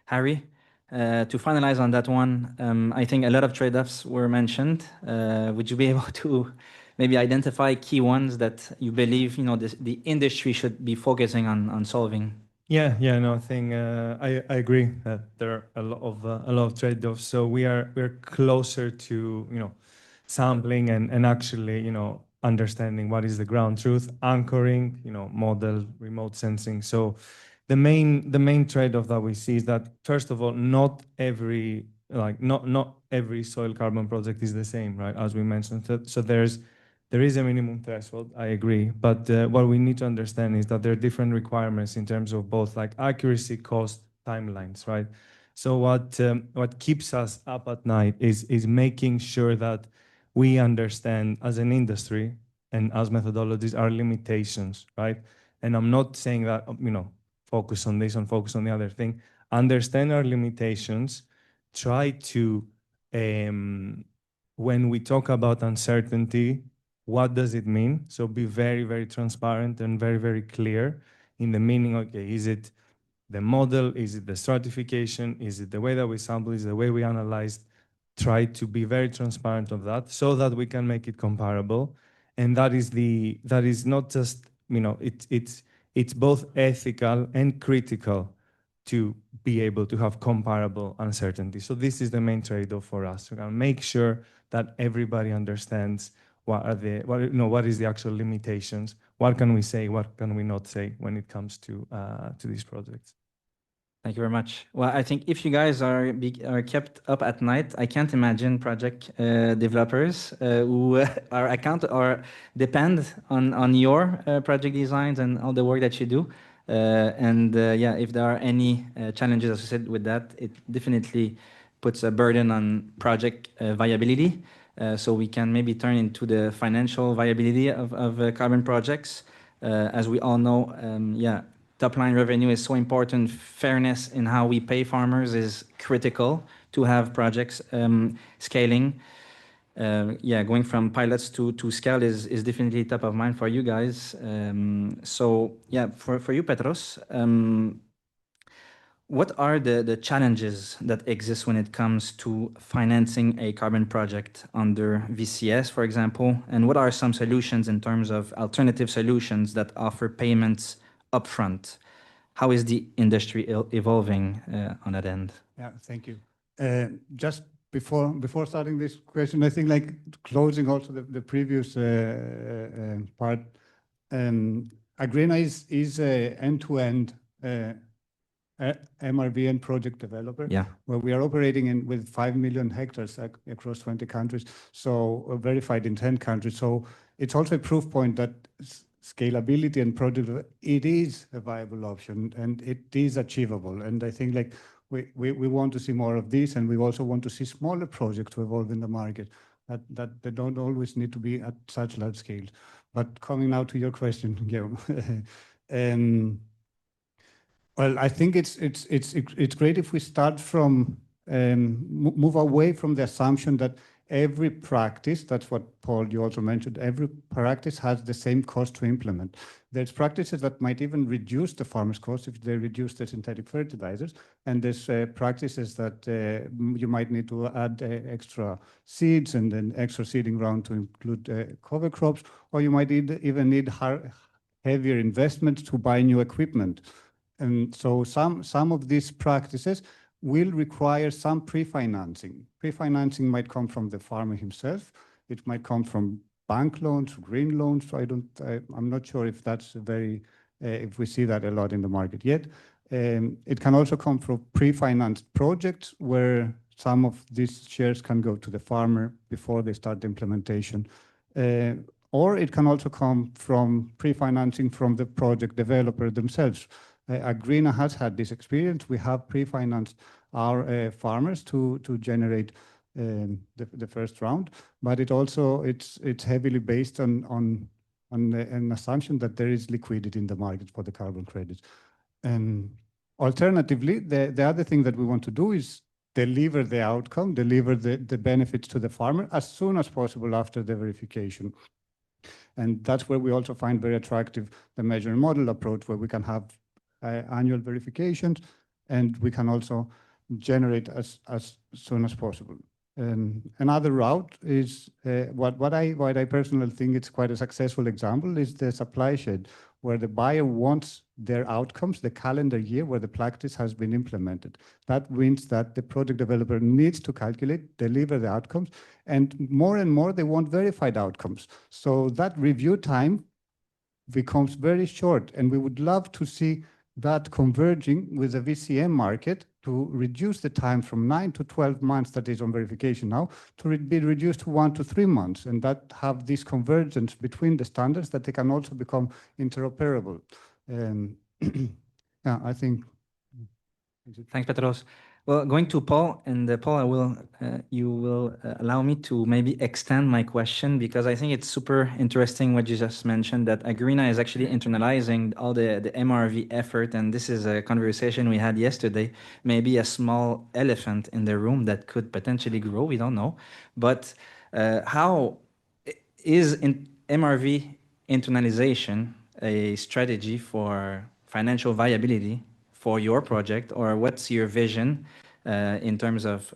Harry, to finalize on that one, I think a lot of trade-offs were mentioned. Would you be able to maybe identify key ones that you believe the industry should be focusing on solving? Yeah, no, I think I agree that there are a lot of trade-offs. So we're closer to sampling and actually understanding what is the ground truth, anchoring, model, remote sensing. So the main trade-off that we see is that, first of all, not every soil carbon project is the same, right? As we mentioned. So there is a minimum threshold, I agree. But what we need to understand is that there are different requirements in terms of both accuracy, cost, timelines, right? So what keeps us up at night is making sure that we understand as an industry and as methodologies our limitations, right? And I'm not saying that, focus on this and focus on the other thing. Understand our limitations, try to, when we talk about uncertainty, what does it mean? So be very, very transparent and very, very clear in the meaning, okay, is it the model? Is it the stratification? Is it the way that we sample? Is it the way we analyze? Try to be very transparent of that so that we can make it comparable. And that is not just, it's both ethical and critical to be able to have comparable uncertainty. So this is the main trade-off for us. We're gonna make sure that everybody understands what is the actual limitations, what can we say, what can we not say when it comes to these projects. Thank you very much. Well, I think if you guys are kept up at night, I can't imagine project developers who depend on your project designs and all the work that you do. Yeah, if there are any challenges associated with that, it definitely puts a burden on project viability. So we can maybe turn into the financial viability of carbon projects. As we all know, yeah, top line revenue is so important. Fairness in how we pay farmers is critical to have projects scaling. Yeah, going from pilots to scale is definitely top of mind for you guys. So yeah, for you, Petros, what are the challenges that exist when it comes to financing a carbon project under VCS, for example? And what are some solutions in terms of alternative solutions that offer payments upfront? How is the industry evolving on that end? Yeah, thank you. Just before starting this question, I think closing also the previous part, Agrina is a end-to-end MRV and project developer, where we are operating with 5 million hectares across 20 countries, so verified in 10 countries. So it's also a proof point that scalability and project, it is a viable option and it is achievable. And I think we want to see more of this, and we also want to see smaller projects to evolve in the market that they don't always need to be at such large scale. But coming now to your question, Guillaume, well, I think it's great if we start from move away from the assumption that every practice, that's what Paul, you also mentioned, every practice has the same cost to implement. There's practices that might even reduce the farmer's cost if they reduce the synthetic fertilizers. And there's practices that you might need to add extra seeds and then extra seeding ground to include cover crops, or you might even need heavier investments to buy new equipment. And so some of these practices will require some pre-financing. Pre-financing might come from the farmer himself. It might come from bank loans, green loans. So I'm not sure if that's if we see that a lot in the market yet. It can also come from pre-financed projects where some of these shares can go to the farmer before they start the implementation. Or it can also come from pre-financing from the project developer themselves. Agrina has had this experience. We have pre-financed our farmers to generate the first round, but it's heavily based on an assumption that there is liquidity in the market for the carbon credits. And alternatively, the other thing that we want to do is deliver the outcome, deliver the benefits to the farmer as soon as possible after the verification. And that's where we also find very attractive the measure and model approach, where we can have annual verifications, and we can also generate as soon as possible. Another route is what I personally think it's quite a successful example is the supply shed, where the buyer wants their outcomes, the calendar year where the practice has been implemented. That means that the project developer needs to calculate, deliver the outcomes, and more they want verified outcomes. So that review time becomes very short, and we would love to see that converging with the VCM market to reduce the time from 9 to 12 months that is on verification now to be reduced to 1 to 3 months, and that have this convergence between the standards that they can also become interoperable. Yeah, I think. Thanks, Petros. Well, going to Paul, and Paul, you will allow me to maybe extend my question, because I think it's super interesting what you just mentioned, that Agrina is actually internalizing all the MRV effort, and this is a conversation we had yesterday, maybe a small elephant in the room that could potentially grow, we don't know. But how is MRV internalization a strategy for financial viability for your project, or what's your vision in terms of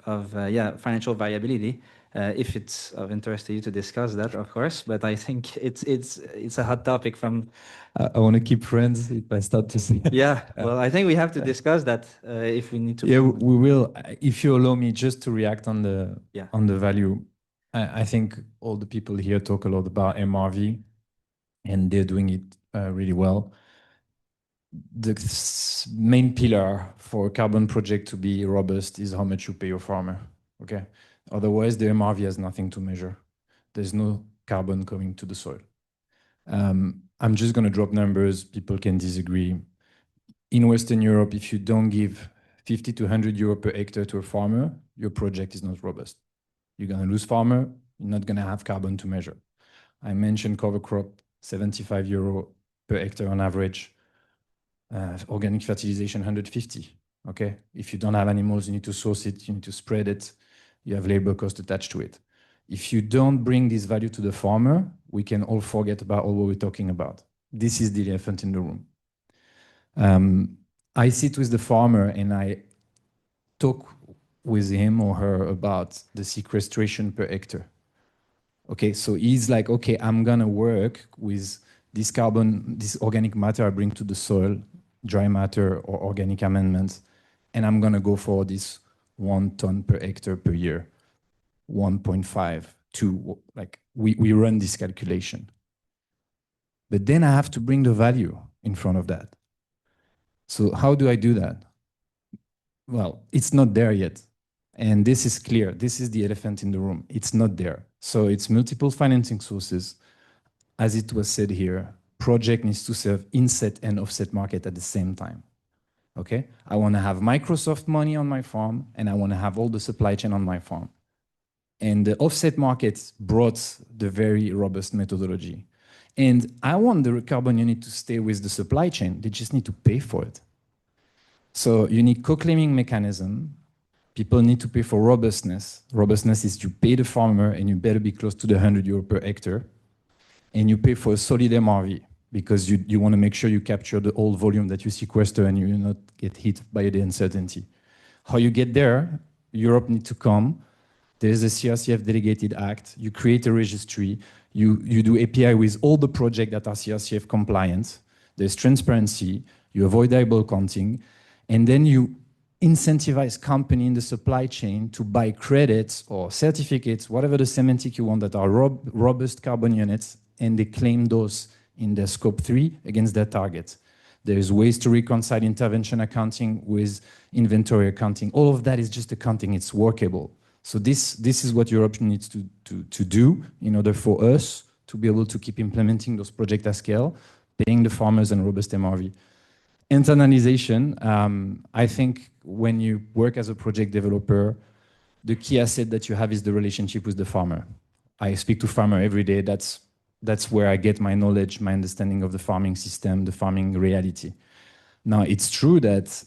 financial viability? If it's of interest to you to discuss that, of course, but I think it's a hot topic from. I want to keep friends if I start to see. Yeah, well, I think we have to discuss that if we need to. Yeah, we will. If you allow me just to react on the value, I think all the people here talk a lot about MRV, and they're doing it really well. The main pillar for a carbon project to be robust is how much you pay your farmer, okay? Otherwise, the MRV has nothing to measure. There's no carbon coming to the soil. I'm just going to drop numbers. People can disagree. In Western Europe, if you don't give 50 to 100 euro per hectare to a farmer, your project is not robust. You're going to lose farmer. You're not going to have carbon to measure. I mentioned cover crop, 75 euro per hectare on average. Organic fertilization, 150, okay? If you don't have animals, you need to source it, you need to spread it, you have labor cost attached to it. If you don't bring this value to the farmer, we can all forget about all what we're talking about. This is the elephant in the room. I sit with the farmer and I talk with him or her about the sequestration per hectare. Okay, so he's like, okay, I'm gonna work with this carbon, this organic matter I bring to the soil, dry matter or organic amendments, and I'm gonna go for this 1 ton per hectare per year, 1.5, 2, like we run this calculation. But then I have to bring the value in front of that. So how do I do that? Well, it's not there yet. And this is clear. This is the elephant in the room. It's not there. So it's multiple financing sources. As it was said here, project needs to serve inset and offset market at the same time. Okay? I want to have Microsoft money on my farm, and I want to have all the supply chain on my farm. And the offset market brought the very robust methodology. And I want the carbon unit to stay with the supply chain. They just need to pay for it. So you need co-claiming mechanism. People need to pay for robustness. Robustness is you pay the farmer, and you better be close to the 100 euro per hectare. And you pay for a solid MRV because you want to make sure you capture the old volume that you sequester and you not get hit by the uncertainty. How you get there, Europe needs to come. There's a CRCF delegated act. You create a registry. You do API with all the projects that are CRCF compliant. There's transparency. You avoid eyeball counting. And then you incentivize company in the supply chain to buy credits or certificates, whatever the semantic you want, that are robust carbon units, and they claim those in their scope 3 against their targets. There's ways to reconcile intervention accounting with inventory accounting. All of that is just accounting. It's workable. So this is what Europe needs to do in order for us to be able to keep implementing those projects at scale, paying the farmers and robust MRV. Internalization, I think when you work as a project developer, the key asset that you have is the relationship with the farmer. I speak to farmer every day. That's where I get my knowledge, my understanding of the farming system, the farming reality. Now, it's true that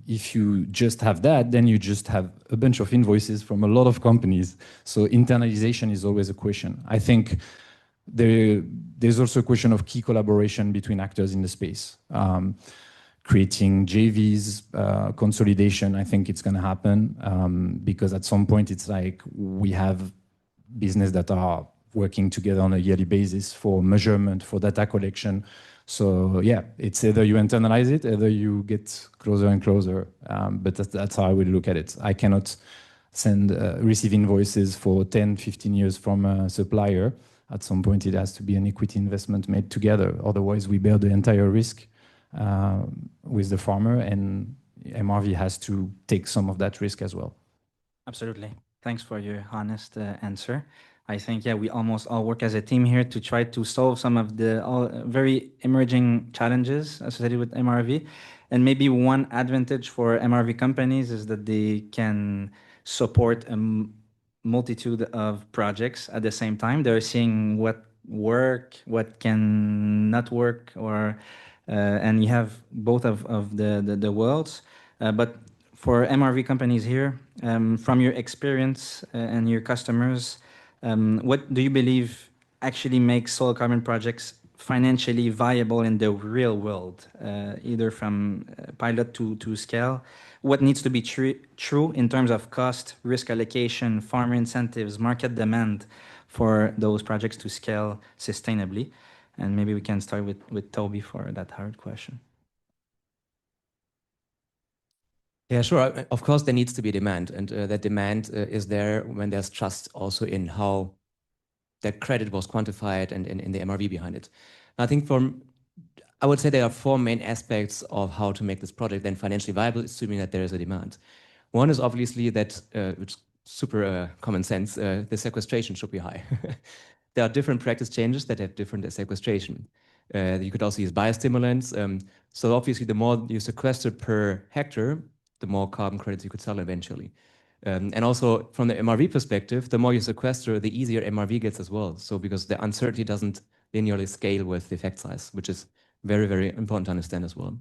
if you just have that, then you just have a bunch of invoices from a lot of companies. So internalization is always a question. I think there's also a question of key collaboration between actors in the space. Creating JVs, consolidation, I think it's going to happen because at some point it's like we have business that are working together on a yearly basis for measurement, for data collection. So yeah, it's either you internalize it, either you get closer and closer. But that's how I would look at it. I cannot receive invoices for 10, 15 years from a supplier. At some point, it has to be an equity investment made together. Otherwise, we bear the entire risk with the farmer, and MRV has to take some of that risk as well. Absolutely. Thanks for your honest answer. I think, yeah, we almost all work as a team here to try to solve some of the very emerging challenges associated with MRV. And maybe one advantage for MRV companies is that they can support a multitude of projects at the same time. They're seeing what work, what can not work, and you have both of the worlds. But for MRV companies here, from your experience and your customers, what do you believe actually makes soil carbon projects financially viable in the real world, either from pilot to scale? What needs to be true in terms of cost, risk allocation, farmer incentives, market demand for those projects to scale sustainably? And maybe we can start with Toby for that hard question. Yeah, sure. Of course, there needs to be demand, and that demand is there when there's trust also in how that credit was quantified and in the MRV behind it. I think I would say there are four main aspects of how to make this project then financially viable, assuming that there is a demand. One is obviously that, which is super common sense, the sequestration should be high. There are different practice changes that have different sequestration. You could also use biostimulants. So obviously, the more you sequester per hectare, the more carbon credits you could sell eventually. And also from the MRV perspective, the more you sequester, the easier MRV gets as well. So because the uncertainty doesn't linearly scale with the effect size, which is very, very important to understand as well.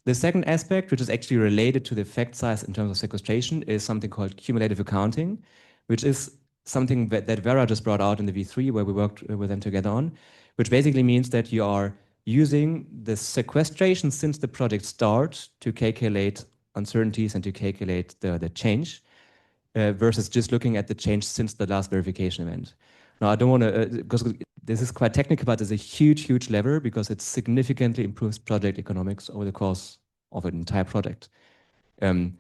The second aspect, which is actually related to the effect size in terms of sequestration, is something called cumulative accounting, which is something that Vera just brought out in the V3, where we worked with them together on, which basically means that you are using the sequestration since the project start to calculate uncertainties and to calculate the change versus just looking at the change since the last verification event. Now, I don't want to, because this is quite technical, but it's a huge, huge lever because it significantly improves project economics over the course of an entire project. And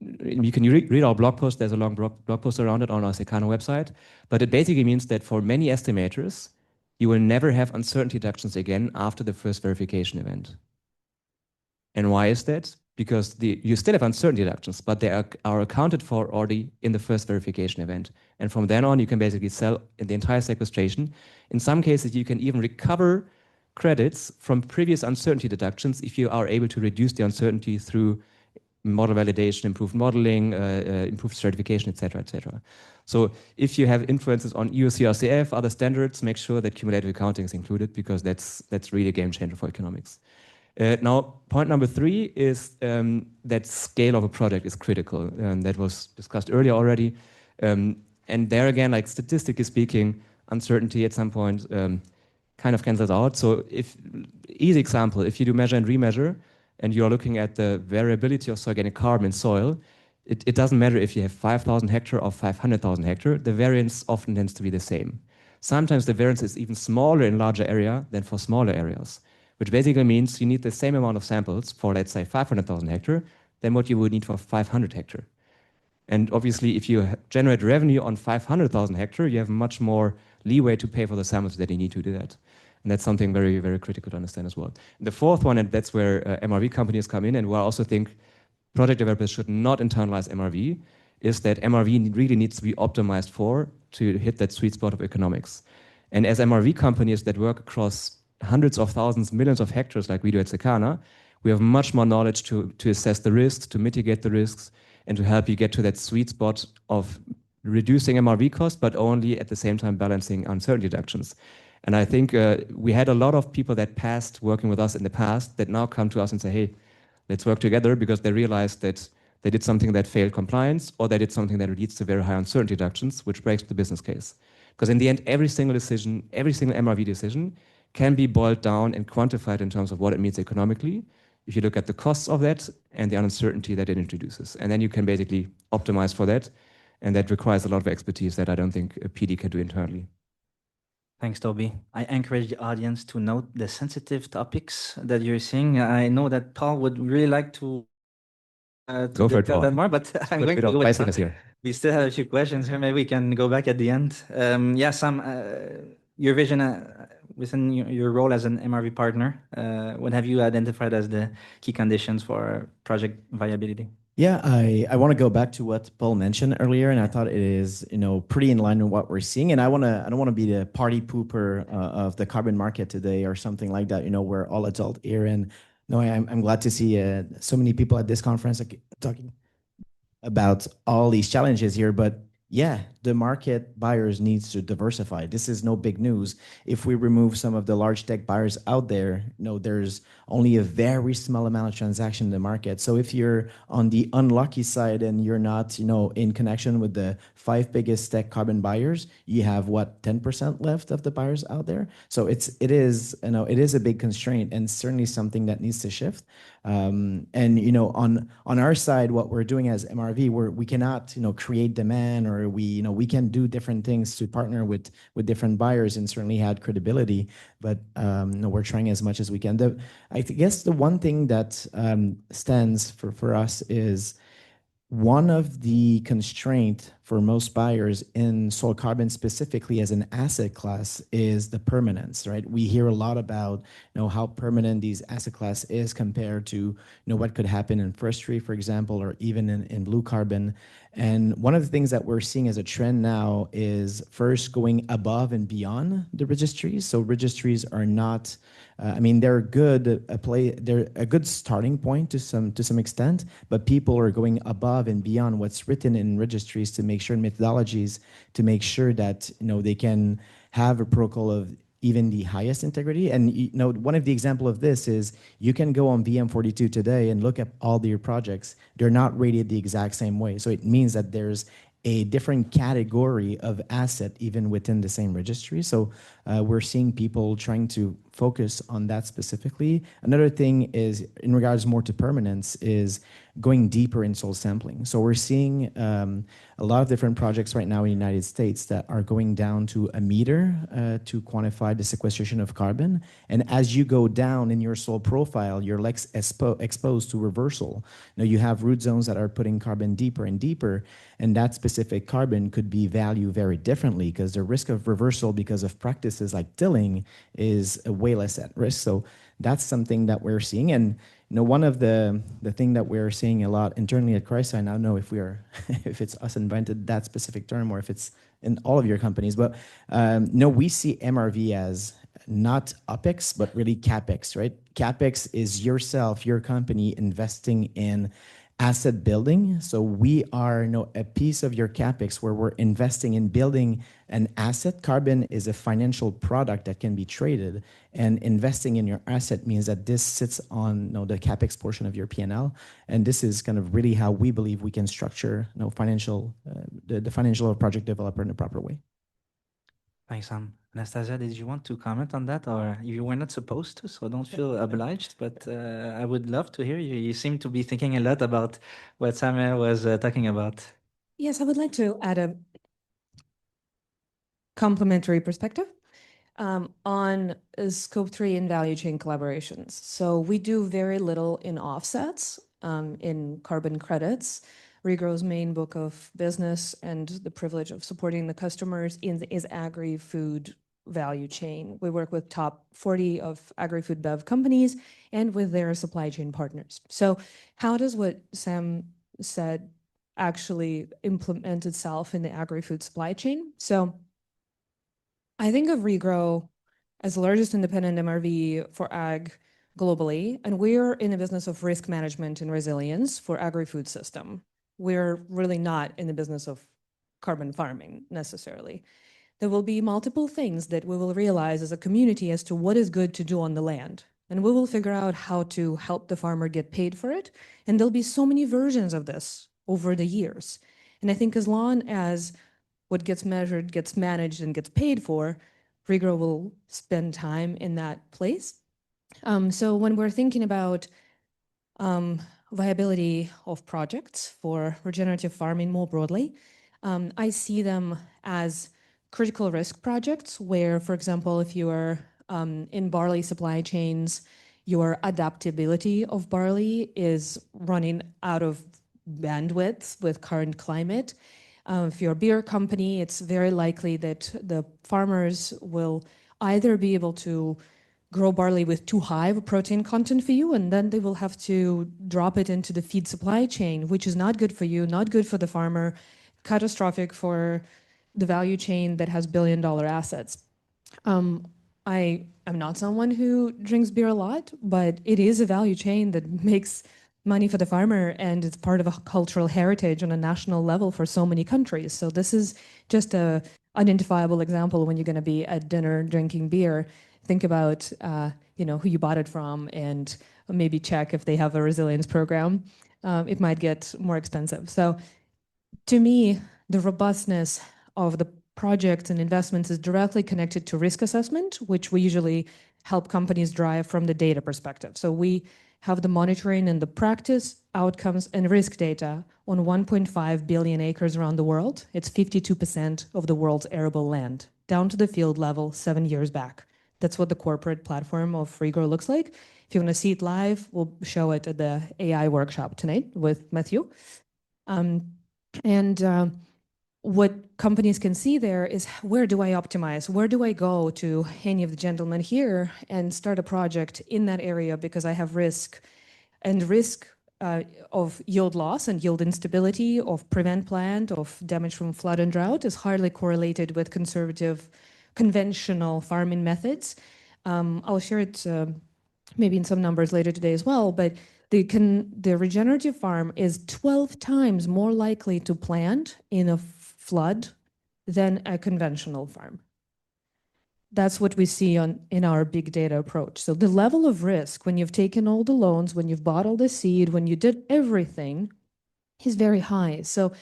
you can read our blog post. There's a long blog post around it on our Secano website. But it basically means that for many estimators, you will never have uncertainty deductions again after the first verification event. And why is that? Because you still have uncertainty deductions, but they are accounted for already in the first verification event. And from then on, you can basically sell the entire sequestration. In some cases, you can even recover credits from previous uncertainty deductions if you are able to reduce the uncertainty through model validation, improved modeling, improved certification, et cetera, et cetera. So if you have influences on ISCIA, other standards, make sure that cumulative accounting is included because that's really a game changer for economics. Now, point number 3 is that scale of a project is critical. That was discussed earlier already. And there again, like statistically speaking, uncertainty at some point kind of cancels out. So easy example, if you do measure and remeasure, and you're looking at the variability of organic carbon in soil, it doesn't matter if you have 5,000 hectare or 500,000 hectare, the variance often tends to be the same. Sometimes the variance is even smaller in larger area than for smaller areas, which basically means you need the same amount of samples for, let's say, 500,000 hectare than what you would need for 500 hectare. And obviously, if you generate revenue on 500,000 hectare, you have much more leeway to pay for the samples that you need to do that. And that's something very, very critical to understand as well. The fourth one, and that's where MRV companies come in, and where I also think project developers should not internalize MRV, is that MRV really needs to be optimized to hit that sweet spot of economics. And as MRV companies that work across hundreds of thousands, millions of hectares like we do at Secana, we have much more knowledge to assess the risks, to mitigate the risks, and to help you get to that sweet spot of reducing MRV costs, but only at the same time balancing uncertainty deductions. And I think we had a lot of people that passed working with us in the past that now come to us and say, hey, let's work together, because they realized that they did something that failed compliance, or they did something that leads to very high uncertainty deductions, which breaks the business case. Because in the end, every single decision, every single MRV decision can be boiled down and quantified in terms of what it means economically, if you look at the costs of that and the uncertainty that it introduces. And then you can basically optimize for that. And that requires a lot of expertise that I don't think a PD can do internally. Thanks, Toby. I encourage the audience to note the sensitive topics that you're seeing. I know that Paul would really like to Go for it, discuss Paul. that more, but I'm going to go with 5 Sam. seconds here. We still have a few questions here. Maybe we can go back at the end. Yeah, Sam, your vision within your role as an MRV partner, what have you identified as the key conditions for project viability? Yeah, I want to go back to what Paul mentioned earlier, and I thought it is, pretty in line with what we're seeing. And I don't want to be the party pooper of the carbon market today or something like that. We're all adult here, and no, I'm glad to see so many people at this conference talking about all these challenges here. But yeah, the market buyers needs to diversify. This is no big news. If we remove some of the large tech buyers out there, there's only a very small amount of transaction in the market. So if you're on the unlucky side and you're not, in connection with the 5 biggest tech carbon buyers, you have what, 10% left of the buyers out there. So it is a big constraint, and certainly something that needs to shift. And on our side, what we're doing as MRV, we cannot create demand, or we can do different things to partner with different buyers and certainly add credibility. But we're trying as much as we can. I guess the one thing that stands for us is one of the constraints for most buyers in soil carbon specifically as an asset class is the permanence, right? We hear a lot about how permanent these asset class is compared to what could happen in forestry, for example, or even in blue carbon. And one of the things that we're seeing as a trend now is first going above and beyond the registries. So registries are not, they're they're a good starting point to some extent, but people are going above and beyond what's written in registries to make sure, methodologies, to make sure that they can have a protocol of even the highest integrity. And one of the example of this is you can go on VM42 today and look at all your projects. They're not rated the exact same way. So it means that there's a different category of asset even within the same registry. So we're seeing people trying to focus on that specifically. Another thing is, in regards more to permanence, is going deeper in soil sampling. So we're seeing a lot of different projects right now in the United States that are going down to a meter to quantify the sequestration of carbon. And as you go down in your soil profile, you're less exposed to reversal. Now you have root zones that are putting carbon deeper and deeper, and that specific carbon could be valued very differently because the risk of reversal because of practices like tilling is way less at risk. So that's something that we're seeing. And one of the thing that we're seeing a lot internally at CRISA, and I don't know if if it's us invented that specific term or if it's in all of your companies, but we see MRV as not OPEX, but really CAPEX, right? CAPEX is yourself, your company investing in asset building. So we are a piece of your CAPEX where we're investing in building an asset. Carbon is a financial product that can be traded, and investing in your asset means that this sits on the CAPEX portion of your P&L. And this is kind of really how we believe we can structure the financial of project developer in a proper way. Thanks, Sam. Anastasia, did you want to comment on that, or you were not supposed to, so don't feel obliged, but I would love to hear you. You seem to be thinking a lot about what Sam was talking about. Yes, I would like to add a complementary perspective on scope 3 and value chain collaborations. So we do very little in offsets, in carbon credits. Regro's main book of business and the privilege of supporting the customers is agri-food value chain. We work with top 40 of agri-food bev companies and with their supply chain partners. So how does what Sam said actually implement itself in the agri-food supply chain? So I think of Regro as the largest independent MRV for ag globally, and we're in the business of risk management and resilience for agri-food system. We're really not in the business of carbon farming necessarily. There will be multiple things that we will realize as a community as to what is good to do on the land. And we will figure out how to help the farmer get paid for it. And there'll be so many versions of this over the years. And I think as long as what gets measured, gets managed, and gets paid for, Regro will spend time in that place. So when we're thinking about viability of projects for regenerative farming more broadly, I see them as critical risk projects where, for example, if you are in barley supply chains, your adaptability of barley is running out of bandwidth with current climate. If you're a beer company, it's very likely that the farmers will either be able to grow barley with too high of a protein content for you, and then they will have to drop it into the feed supply chain, which is not good for you, not good for the farmer, catastrophic for the value chain that has billion-dollar assets. I am not someone who drinks beer a lot, but it is a value chain that makes money for the farmer, and it's part of a cultural heritage on a national level for so many countries. So this is just a identifiable example when you're going to be at dinner drinking beer. Think about who you bought it from, and maybe check if they have a resilience program. It might get more expensive. So to me, the robustness of the projects and investments is directly connected to risk assessment, which we usually help companies drive from the data perspective. So we have the monitoring and the practice, outcomes, and risk data on 1.5 billion acres around the world. It's 52% of the world's arable land, down to the field level 7 years back. That's what the corporate platform of FreeGrow looks like. If you want to see it live, we'll show it at the AI workshop tonight with Matthew. What companies can see there is, where do I optimize? Where do I go to any of the gentlemen here and start a project in that area because I have risk, and risk of yield loss and yield instability, of prevent plant, of damage from flood and drought is highly correlated with conservative, conventional farming methods. I'll share it maybe in some numbers later today as well, but the regenerative farm is 12 times more likely to plant in a flood than a conventional farm. That's what we see in our big data approach. So the level of risk, when you've taken all the loans, when you've bought all the seed, when you did everything, is very high. So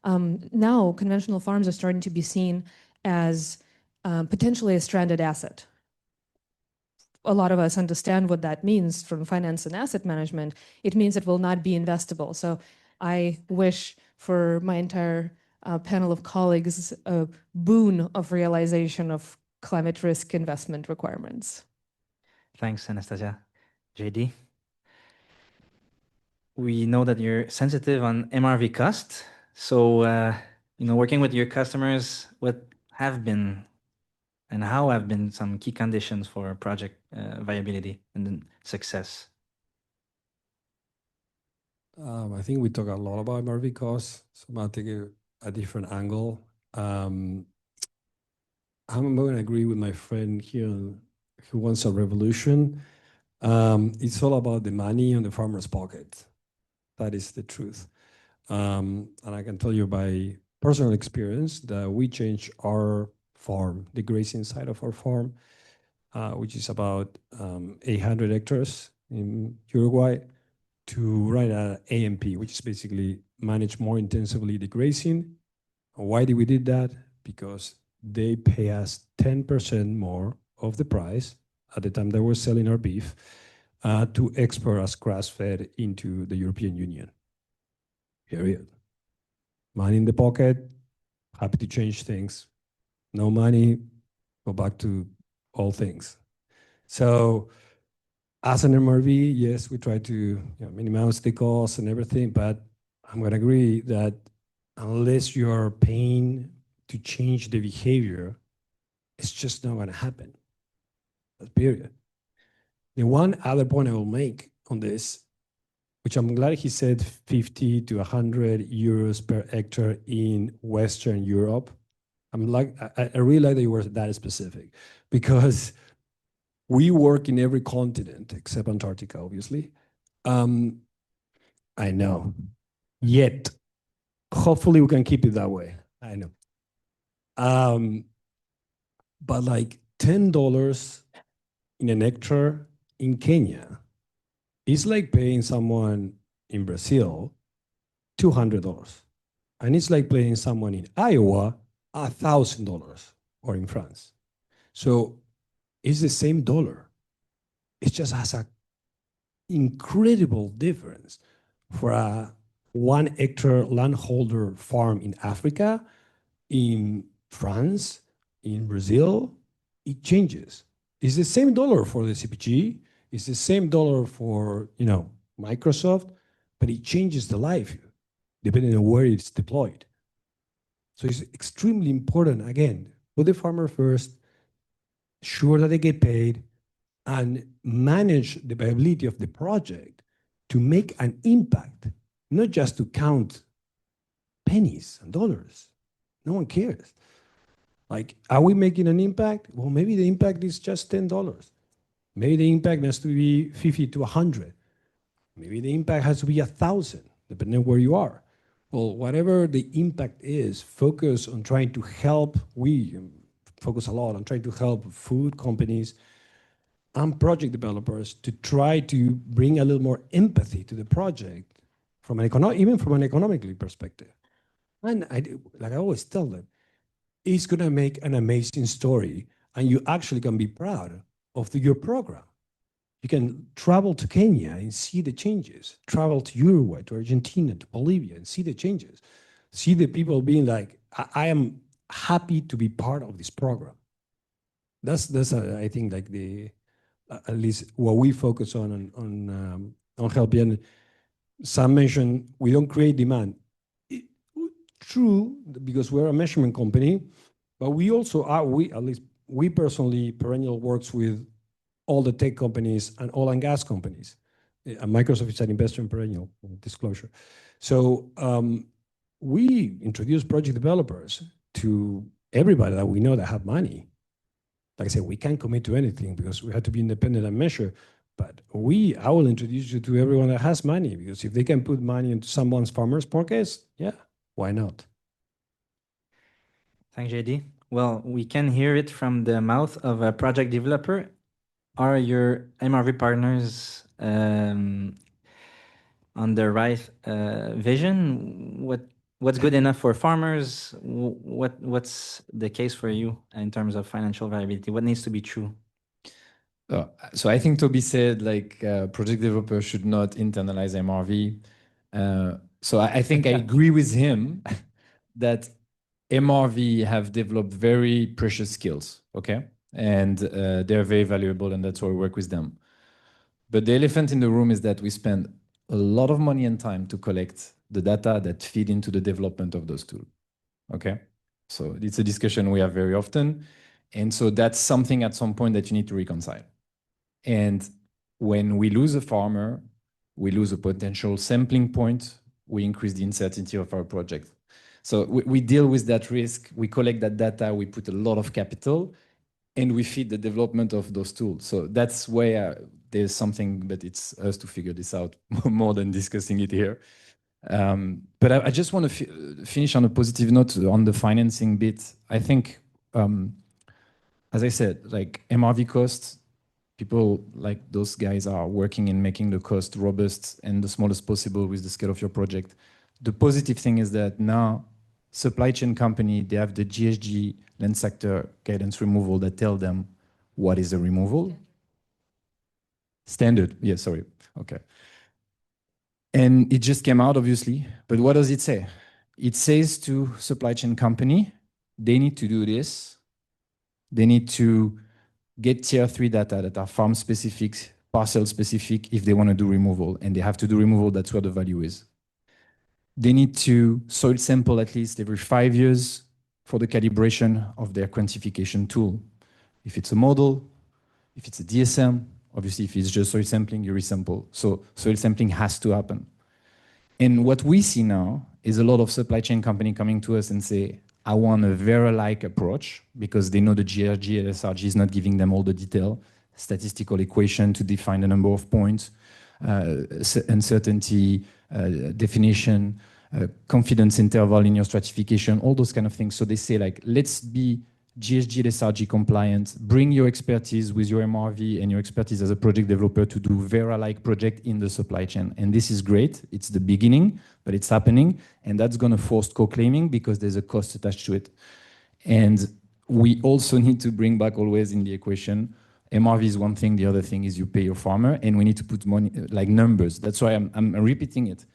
now conventional farms are starting to be seen as potentially a stranded asset. A lot of us understand what that means from finance and asset management. It means it will not be investable. So I wish for my entire panel of colleagues a boon of realization of climate risk investment requirements. Thanks, Anastasia. JD? We know that you're sensitive on MRV cost. So, working with your customers, what have been and how have been some key conditions for project viability and success? I think we talk a lot about MRV costs, so I'm going to take a different angle. I'm going to agree with my friend here who wants a revolution. It's all about the money in the farmer's pocket. That is the truth. And I can tell you by personal experience that we changed our farm, the grazing side of our farm, which is about 800 hectares in Uruguay, to run an AMP, which is basically manage more intensively the grazing. Why did we did that? Because they pay us 10% more of the price at the time they were selling our beef to export as grass-fed into the European Union. Period. Money in the pocket, happy to change things. No money, go back to all things. So as an MRV, yes, we try to minimize the costs and everything, but I'm going to agree that unless you're paying to change the behavior, it's just not going to happen. Period. The one other point I will make on this, which I'm glad he said 50 to 100 euros per hectare in Western Europe. I really like that you were that specific, because we work in every continent except Antarctica, obviously. I know. Yet, hopefully we can keep it that way. I know. But like $10 in an hectare in Kenya is like paying someone in Brazil $200. And it's like paying someone in Iowa $1,000, or in France. So it's the same dollar. It just has an incredible difference for a 1 hectare landholder farm in Africa, in France, in Brazil, it changes. It's the same dollar for the CPG, it's the same dollar for, you know, Microsoft, but it changes the life depending on where it's deployed. So it's extremely important, again, put the farmer first, sure that they get paid, and manage the viability of the project to make an impact, not just to count pennies and dollars. No one cares. Like, are we making an impact? Well, maybe the impact is just $10. Maybe the impact has to be 50 to 100. Maybe the impact has to be 1,000, depending on where you are. Well, whatever the impact is, focus on trying to help. We focus a lot on trying to help food companies and project developers to try to bring a little more empathy to the project from an even from an economically perspective. And like I always tell them, it's going to make an amazing story, and you actually can be proud of your program. You can travel to Kenya and see the changes, travel to Uruguay, to Argentina, to Bolivia, and see the changes. See the people being like, I am happy to be part of this program. That's I think, like at least what we focus on helping. Some mentioned we don't create demand. True, because we're a measurement company, but we also are, at least we personally, Perennial works with all the tech companies and oil and gas companies. And Microsoft is an investor in Perennial, disclosure. So we introduce project developers to everybody that we know that have money. Like I said, we can't commit to anything because we have to be independent and measure. But I will introduce you to everyone that has money, because if they can put money into someone's farmer's pockets, yeah, why not? Thanks, JD. Well, we can hear it from the mouth of a project developer. Are your MRV partners on the right vision? What's good enough for farmers? What's the case for you in terms of financial viability? What needs to be true? So I think Toby said, like, project developers should not internalize MRV. So I think I agree with him that MRV have developed very precious skills, okay? And they're very valuable, and that's why we work with them. But the elephant in the room is that we spend a lot of money and time to collect the data that feed into the development of those tools, okay? So it's a discussion we have very often. And so that's something at some point that you need to reconcile. And when we lose a farmer, we lose a potential sampling point, we increase the uncertainty of our project. So we deal with that risk, we collect that data, we put a lot of capital, and we feed the development of those tools. So that's where there's something, but it's us to figure this out more than discussing it here. But I just want to finish on a positive note on the financing bit. I think, as I said, like MRV costs, people like those guys are working in making the cost robust and the smallest possible with the scale of your project. The positive thing is that now supply chain company, they have the GHG land sector guidance removal that tell them what is a removal. Standard, yeah, sorry, okay. And it just came out, obviously, but what does it say? It says to supply chain company, they need to do this. They need to get tier 3 data that are farm specific, parcel specific if they want to do removal, and they have to do removal, that's where the value is. They need to soil sample at least every 5 years for the calibration of their quantification tool. If it's a model, if it's a DSM, obviously if it's just soil sampling, you resample. So soil sampling has to happen. And what we see now is a lot of supply chain company coming to us and say, I want a Vera-like approach, because they know the GRG and SRG is not giving them all the detail, statistical equation to define the number of points, uncertainty, definition, confidence interval in your stratification, all those kind of things. So they say, like, let's be GHG and SRG compliant, bring your expertise with your MRV and your expertise as a project developer to do Vera-like project in the supply chain. And this is great. It's the beginning, but it's happening. And that's going to force co-claiming because there's a cost attached to it. And we also need to bring back always in the equation, MRV is one thing, the other thing is you pay your farmer, and we need to put money, like numbers. That's why I'm repeating it.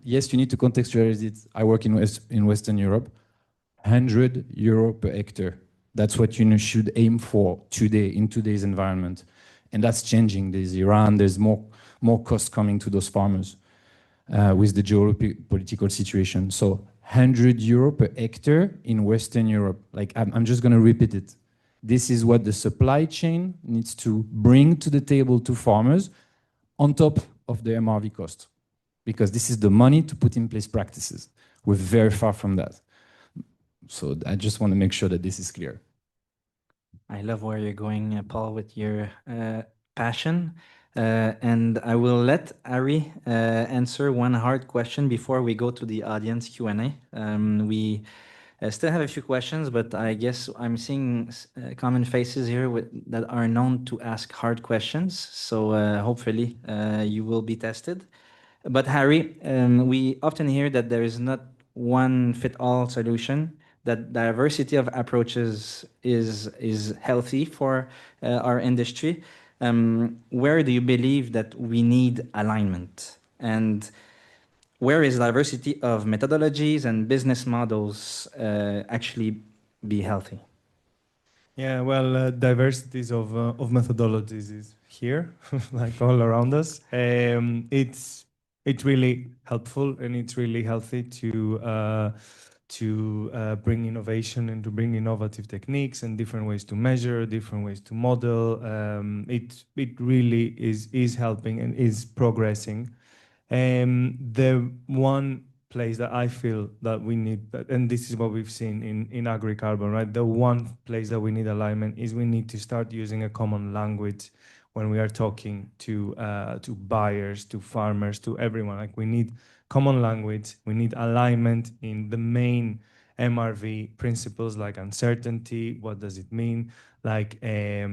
Yes, you need to contextualize it. I work in Western Europe. €100 per hectare. That's what you should aim for today in today's environment. And that's changing. There's Iran, there's more cost coming to those farmers with the geopolitical situation. So 100 euro per hectare in Western Europe. Like I'm just going to repeat it. This is what the supply chain needs to bring to the table to farmers on top of the MRV cost, because this is the money to put in place practices. We're very far from that. So I just want to make sure that this is clear. I love where you're going, Paul, with your passion. And I will let Ari answer one hard question before we go to the audience Q&A. We still have a few questions, but I guess I'm seeing common faces here that are known to ask hard questions. So hopefully you will be tested. But Harry, we often hear that there is not one fit-all solution, that diversity of approaches is healthy for our industry. Where do you believe that we need alignment? And where is diversity of methodologies and business models actually be healthy? Yeah, well, diversities of methodologies is here, like all around us. It's really helpful and it's really healthy to bring innovation and to bring innovative techniques and different ways to measure, different ways to model. It really is helping and is progressing. The one place that I feel that we need, and this is what we've seen in agricarbon, right? The one place that we need alignment is we need to start using a common language when we are talking to buyers, to farmers, to everyone. Like we need common language, we need alignment in the main MRV principles like uncertainty, what does it mean? Like where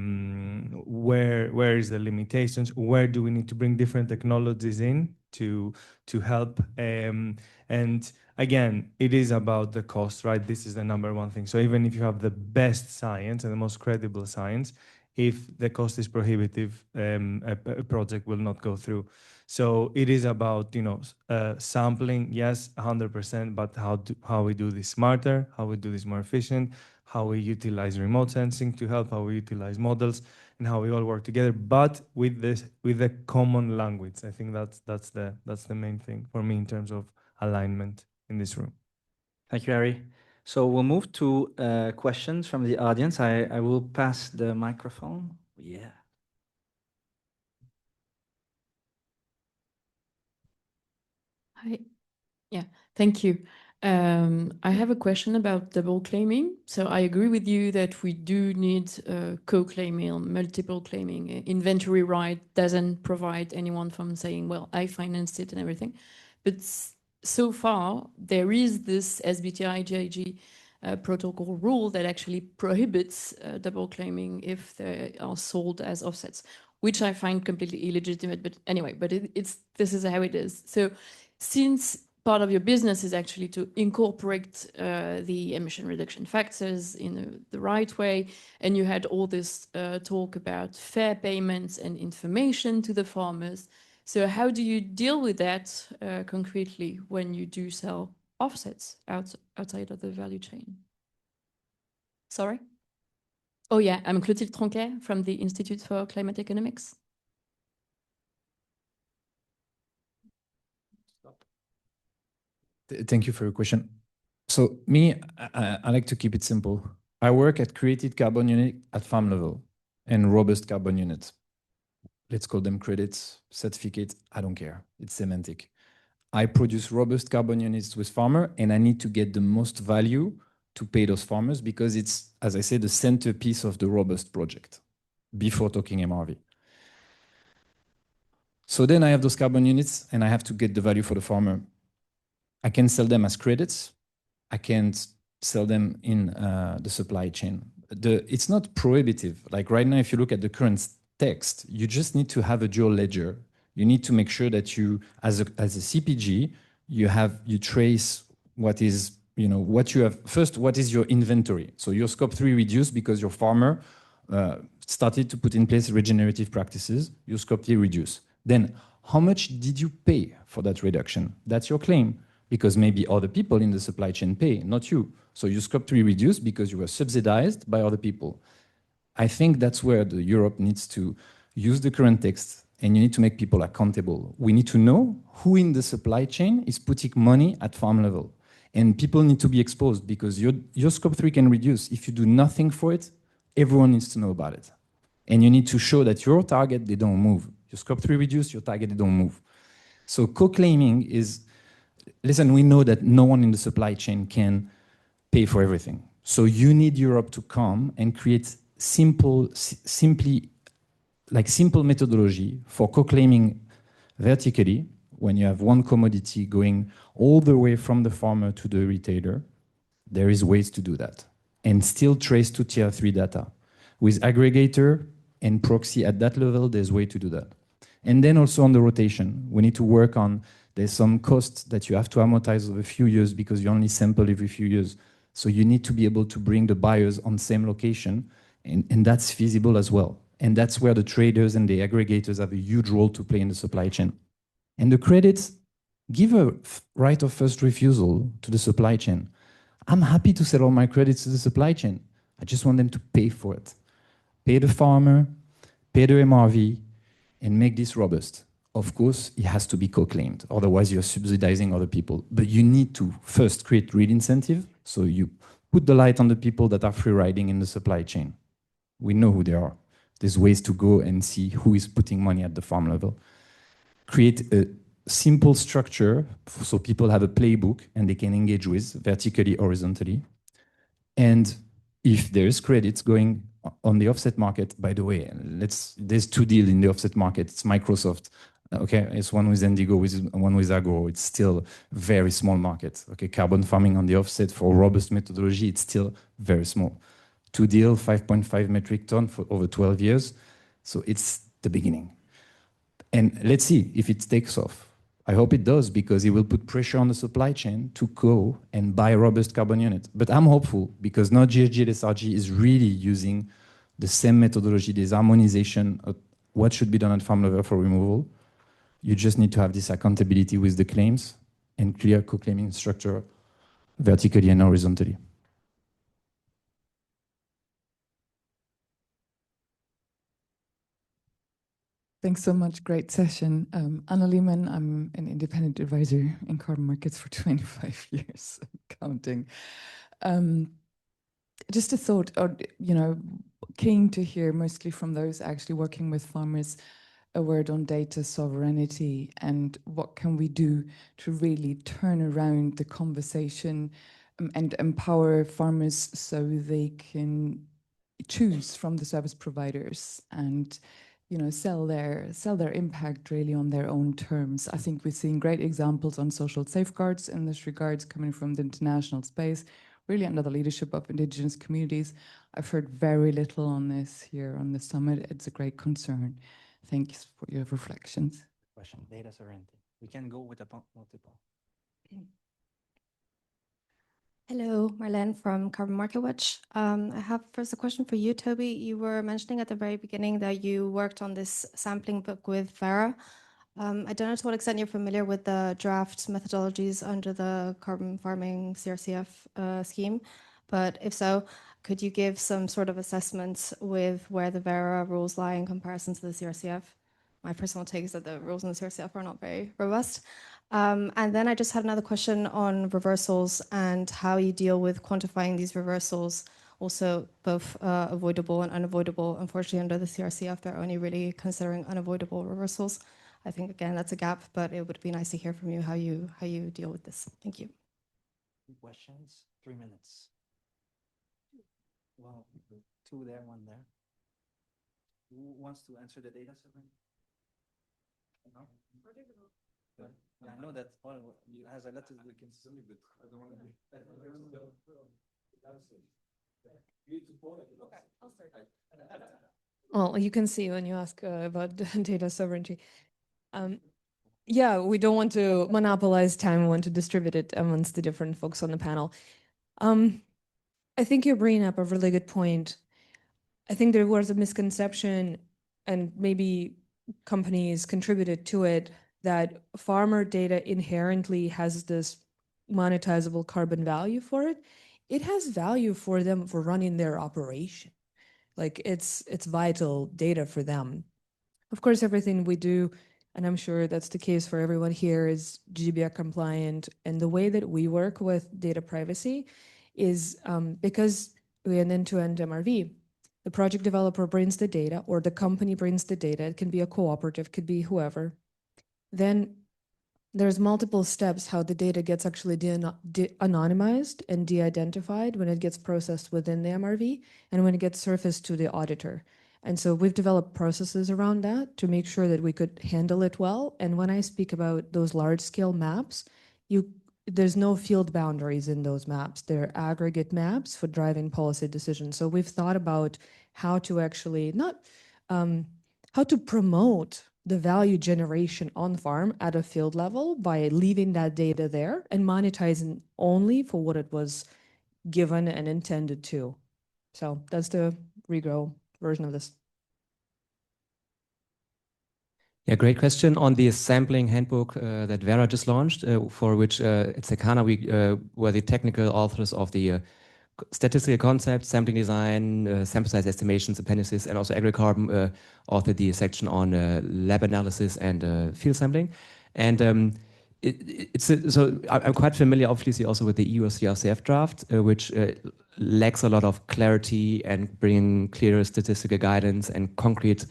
is the limitations? Where do we need to bring different technologies in to help? And again, it is about the cost, right? This is the number one thing. So even if you have the best science and the most credible science, if the cost is prohibitive, a project will not go through. So it is about, sampling, yes, 100%, but how we do this smarter, how we do this more efficient, how we utilize remote sensing to help, how we utilize models, and how we all work together, but with a common language. I think that's the main thing for me in terms of alignment in this room. Thank you, Harry. So we'll move to questions from the audience. I will pass the microphone. Yeah. Hi. Yeah, thank you. I have a question about double claiming. So I agree with you that we do need co-claiming or multiple claiming. Inventory right doesn't provide anyone from saying, well, I financed it and everything. But so far, there is this SBTi GIG protocol rule that actually prohibits double claiming if they are sold as offsets, which I find completely illegitimate. But anyway, this is how it is. So since part of your business is actually to incorporate the emission reduction factors in the right way, and you had all this talk about fair payments and information to the farmers. So how do you deal with that concretely when you do sell offsets outside of the value chain? Sorry? Oh yeah, I'm Clotilde Tronquet from the Institute for Climate Economics. Thank you for your question. So me, I like to keep it simple. I work at created carbon unit at farm level and robust carbon units. Let's call them credits, certificates, I don't care. It's semantic. I produce robust carbon units with farmer and I need to get the most value to pay those farmers because it's, as I said, the centerpiece of the robust project before talking MRV. So then I have those carbon units and I have to get the value for the farmer. I can sell them as credits. I can sell them in the supply chain. It's not prohibitive. Like right now, if you look at the current text, you just need to have a dual ledger. You need to make sure that you, as a CPG, you trace what is, what you have. First, what is your inventory? So your scope 3 reduced because your farmer started to put in place regenerative practices. Your scope 3 reduced. Then, how much did you pay for that reduction? That's your claim. Because maybe other people in the supply chain pay, not you. So your scope 3 reduced because you were subsidized by other people. I think that's where Europe needs to use the current text, and you need to make people accountable. We need to know who in the supply chain is putting money at farm level. And people need to be exposed because your scope 3 can reduce. If you do nothing for it, everyone needs to know about it. And you need to show that your target, they don't move. Your scope 3 reduce, your target, they don't move. So co-claiming is, listen, we know that no one in the supply chain can pay for everything. So you need Europe to come and create simple methodology for co-claiming vertically when you have one commodity going all the way from the farmer to the retailer. There is ways to do that and still trace to tier 3 data. With aggregator and proxy at that level, there's way to do that. And then also on the rotation, we need to work on, there's some costs that you have to amortize over a few years because you only sample every few years. So you need to be able to bring the buyers on same location, and that's feasible as well. And that's where the traders and the aggregators have a huge role to play in the supply chain. And the credits give a right of first refusal to the supply chain. I'm happy to sell all my credits to the supply chain. I just want them to pay for it. Pay the farmer, pay the MRV, and make this robust. Of course, it has to be co-claimed. Otherwise, you're subsidizing other people. But you need to first create real incentive. So you put the light on the people that are free riding in the supply chain. We know who they are. There's ways to go and see who is putting money at the farm level. Create a simple structure so people have a playbook and they can engage with vertically, horizontally. And if there's credits going on the offset market, by the way, there's two deals in the offset market. It's Microsoft. Okay, it's one with Indigo, one with Agro. It's still a very small market. Okay, carbon farming on the offset for robust methodology, it's still very small. 2 deals, 5.5 metric ton for over 12 years. So it's the beginning. And let's see if it takes off. I hope it does because it will put pressure on the supply chain to go and buy robust carbon units. But I'm hopeful because now GHG and SRG is really using the same methodology. There's harmonization of what should be done at farm level for removal. You just need to have this accountability with the claims and clear co-claiming structure vertically and horizontally. Thanks so much. Great session. Anna Lehman, I'm an independent advisor in carbon markets for 25 years, counting. Just a thought, keen to hear mostly from those actually working with farmers, a word on data sovereignty and what can we do to really turn around the conversation and empower farmers so they can choose from the service providers and sell their impact really on their own terms. I think we've seen great examples on social safeguards in this regard coming from the international space, really under the leadership of indigenous communities. I've heard very little on this here on the summit. It's a great concern. Thanks for your reflections. Question, data sovereignty. We can go with a multiple. Hello, Marlene from Carbon Market Watch. I have first a question for you, Toby. You were mentioning at the very beginning that you worked on this sampling book with Vera. I don't know to what extent you're familiar with the draft methodologies under the carbon farming CRCF scheme, but if so, could you give some sort of assessments with where the Vera rules lie in comparison to the CRCF? My personal take is that the rules in the CRCF are not very robust. And then I just had another question on reversals and how you deal with quantifying these reversals, also both avoidable and unavoidable. Unfortunately, under the CRCF, they're only really considering unavoidable reversals. I think, again, that's a gap, but it would be nice to hear from you how you deal with this. Thank you. Questions? 3 minutes. Well, 2 there, 1 there. Who wants to answer the data sovereignty? No? Yeah, I know that has a lot to do with I don't want to Well, you can see when you ask about data sovereignty. Yeah, we don't want to monopolize time. We want to distribute it amongst the different folks on the panel. I think you're bringing up a really good point. I think there was a misconception, and maybe companies contributed to it, that farmer data inherently has this monetizable carbon value for it. it has value for them for running their operation. Like it's vital data for them. Of course, everything we do, and I'm sure that's the case for everyone here, is GDPR compliant. And the way that we work with data privacy is because we're an end-to-end MRV. The project developer brings the data, or the company brings the data. It can be a cooperative, could be whoever. Then there's multiple steps how the data gets actually anonymized and de-identified when it gets processed within the MRV and when it gets surfaced to the auditor. And so we've developed processes around that to make sure that we could handle it well. And when I speak about those large-scale maps, there's no field boundaries in those maps. They're aggregate maps for driving policy decisions. So we've thought about how to actually how to promote the value generation on farm at a field level by leaving that data there and monetizing only for what it was given and intended to. So that's the regrow version of this. Yeah, great question on the sampling handbook that Vera just launched, for which at Secana we were the technical authors of the statistical concepts, sampling design, sample size estimations, appendices, and also AgriCarbon authored the section on lab analysis and field sampling. And so I'm quite familiar, obviously, also with the EU CRCF draft, which lacks a lot of clarity and bringing clearer statistical guidance and concrete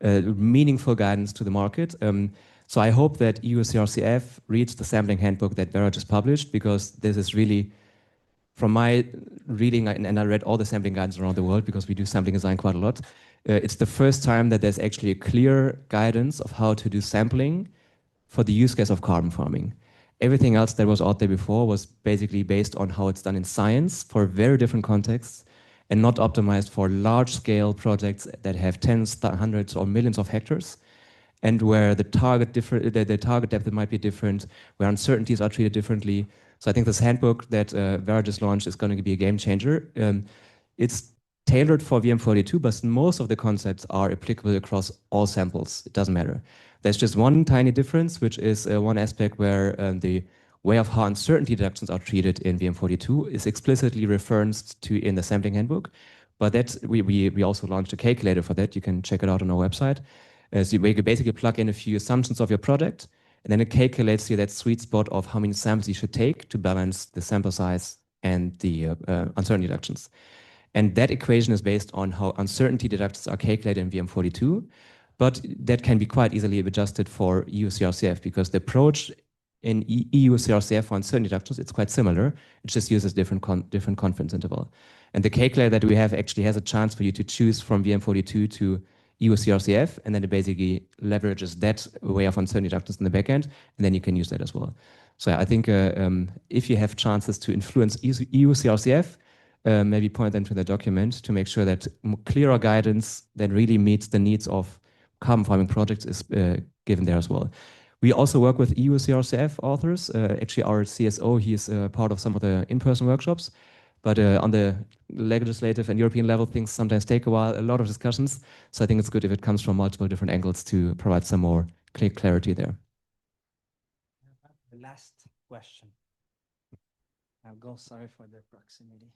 meaningful guidance to the market. So I hope that EU CRCF reads the sampling handbook that Vera just published, because this is really, from my reading, and I read all the sampling guidance around the world because we do sampling design quite a lot, it's the first time that there's actually a clear guidance of how to do sampling for the use case of carbon farming. Everything else that was out there before was basically based on how it's done in science for very different contexts, and not optimized for large-scale projects that have tens, hundreds, or millions of hectares, and where the target depth might be different, where uncertainties are treated differently. So I think this handbook that Vera just launched is going to be a game changer. It's tailored for VM42, but most of the concepts are applicable across all samples. It doesn't matter. There's just one tiny difference, which is one aspect where the way of how uncertainty deductions are treated in VM42 is explicitly referenced to in the sampling handbook. But that we also launched a calculator for that. You can check it out on our website. So you basically plug in a few assumptions of your project, and then it calculates you that sweet spot of how many samples you should take to balance the sample size and the uncertainty deductions. And that equation is based on how uncertainty deductions are calculated in VM42, but that can be quite easily adjusted for EU CRCF, because the approach in EU CRCF for uncertainty deductions, it's quite similar. It just uses different confidence interval. And the calculator that we have actually has a chance for you to choose from VM42 to EU CRCF, and then it basically leverages that way of uncertainty deductions in the backend, and then you can use that as well. So I think if you have chances to influence EU CRCF, maybe point them to the document to make sure that clearer guidance that really meets the needs of carbon farming projects is given there as well. We also work with EU CRCF authors. Actually, our CSO, he is part of some of the in-person workshops, but on the legislative and European level, things sometimes take a while, a lot of discussions. So I think it's good if it comes from multiple different angles to provide some more clarity there. The last question. I'll go, sorry for the proximity.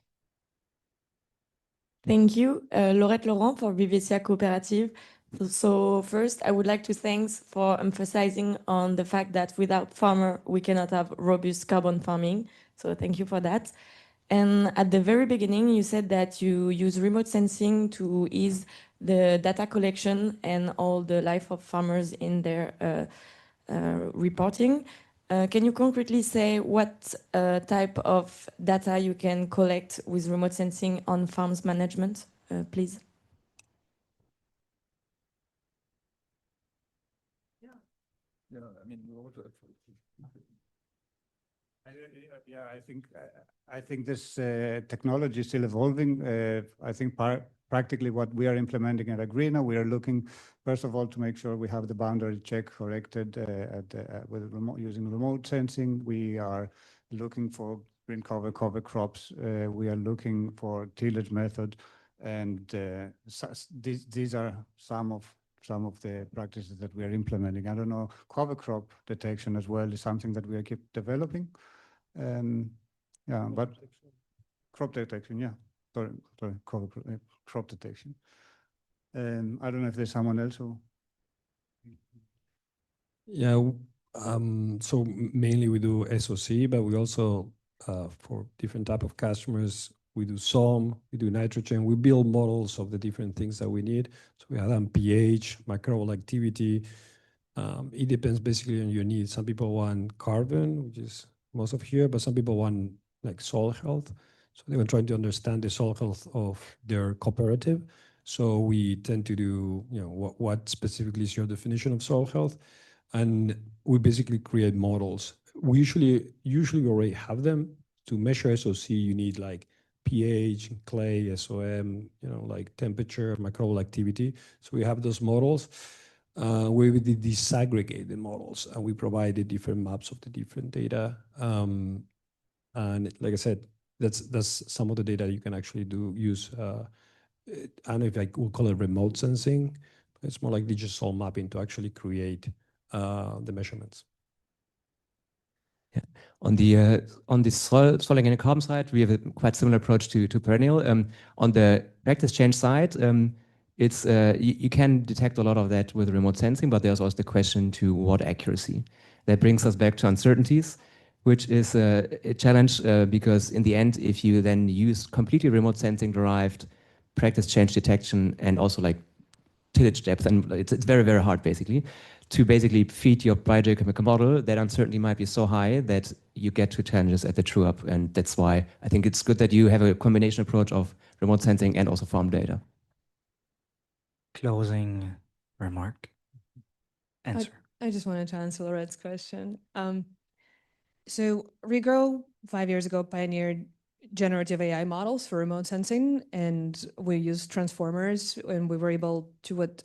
Thank you, Laurette Laurent for BVCA Cooperative. So first, I would like to thank for emphasizing on the fact that without farmer, we cannot have robust carbon farming. So thank you for that. And at the very beginning, you said that you use remote sensing to ease the data collection and all the life of farmers in their reporting. Can you concretely say what type of data you can collect with remote sensing on farms management, please? Yeah, I mean, I think this technology is still evolving. I think practically what we are implementing at Agrina, we are looking first of all to make sure we have the boundary check corrected using remote sensing. We are looking for green cover crops. We are looking for tillage method, and these are some of the practices that we are implementing. I don't know, cover crop detection as well is something that we keep developing. Yeah, but Crop detection, yeah. Sorry, crop detection. I don't know if there's someone else who. Yeah, so mainly we do SOC, but we also, for different type of customers, we do SOM, we do nitrogen, we build models of the different things that we need. So we have pH, microbial activity. It depends basically on your needs. Some people want carbon, which is most of here, but some people want like soil health. So they were trying to understand the soil health of their cooperative. So we tend to do, what specifically is your definition of soil health? And we basically create models. We usually already have them. To measure SOC, you need like pH, clay, SOM, like temperature, microbial activity. So we have those models where we disaggregate the models and we provide the different maps of the different data. And like I said, that's some of the data you can actually use. I don't know if we'll call it remote sensing. It's more like digital mapping to actually create the measurements. Yeah. On the soil organic carbon side, we have a quite similar approach to perennial. On the practice change side, it's you can detect a lot of that with remote sensing, but there's also the question to what accuracy. That brings us back to uncertainties, which is a challenge because in the end, if you then use completely remote sensing derived practice change detection and also like tillage depth, and it's very, very hard basically to basically feed your biogeochemical model, that uncertainty might be so high that you get to challenges at the true up. And that's why I think it's good that you have a combination approach of remote sensing and also farm data. Closing remark. Answer. I just wanted to answer Lorette's question. So Regrow 5 years ago pioneered generative AI models for remote sensing, and we used transformers, and we were able to, what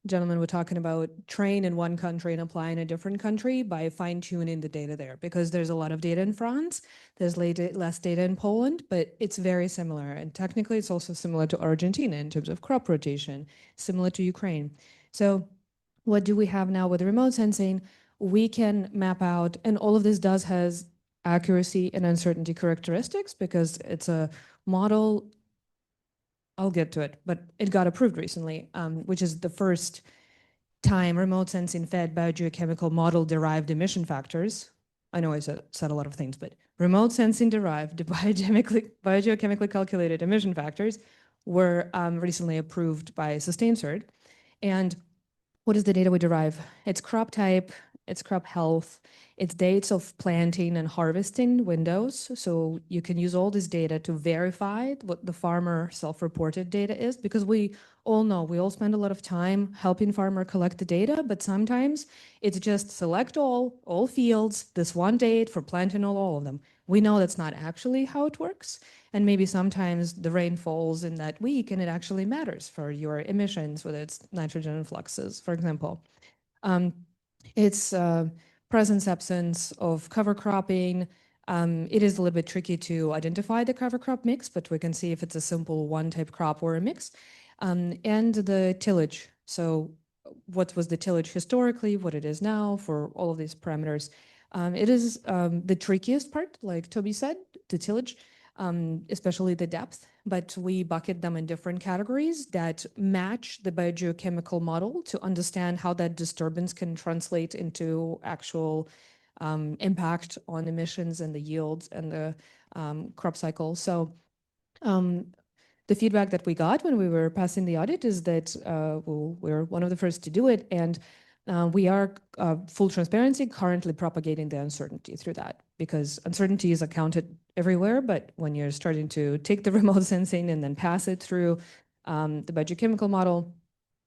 gentlemen were talking about, train in one country and apply in a different country by fine-tuning the data there, because there's a lot of data in France, there's less data in Poland, but it's very similar. And technically, it's also similar to Argentina in terms of crop rotation, similar to Ukraine. So what do we have now with remote sensing? We can map out, and all of this has accuracy and uncertainty characteristics because it's a model. I'll get to it, but it got approved recently, which is the first time remote sensing fed biogeochemical model derived emission factors. I know I said a lot of things, but remote sensing derived biogeochemically calculated emission factors were recently approved by SustainCert. And what is the data we derive? It's crop type, it's crop health, it's dates of planting and harvesting windows. So you can use all this data to verify what the farmer self-reported data is, because we all know, we all spend a lot of time helping farmer collect the data, but sometimes it's just select all fields, this one date for planting all of them. We know that's not actually how it works. And maybe sometimes the rain falls in that week and it actually matters for your emissions, whether it's nitrogen fluxes, for example. It's presence, absence of cover cropping. It is a little bit tricky to identify the cover crop mix, but we can see if it's a simple one type crop or a mix. And the tillage. So what was the tillage historically, what it is now for all of these parameters. It is the trickiest part, like Toby said, the tillage, especially the depth, but we bucket them in different categories that match the biogeochemical model to understand how that disturbance can translate into actual impact on emissions and the yields and the crop cycle. So the feedback that we got when we were passing the audit is that we're one of the first to do it, and we are full transparency currently propagating the uncertainty through that, because uncertainty is accounted everywhere, but when you're starting to take the remote sensing and then pass it through the biogeochemical model,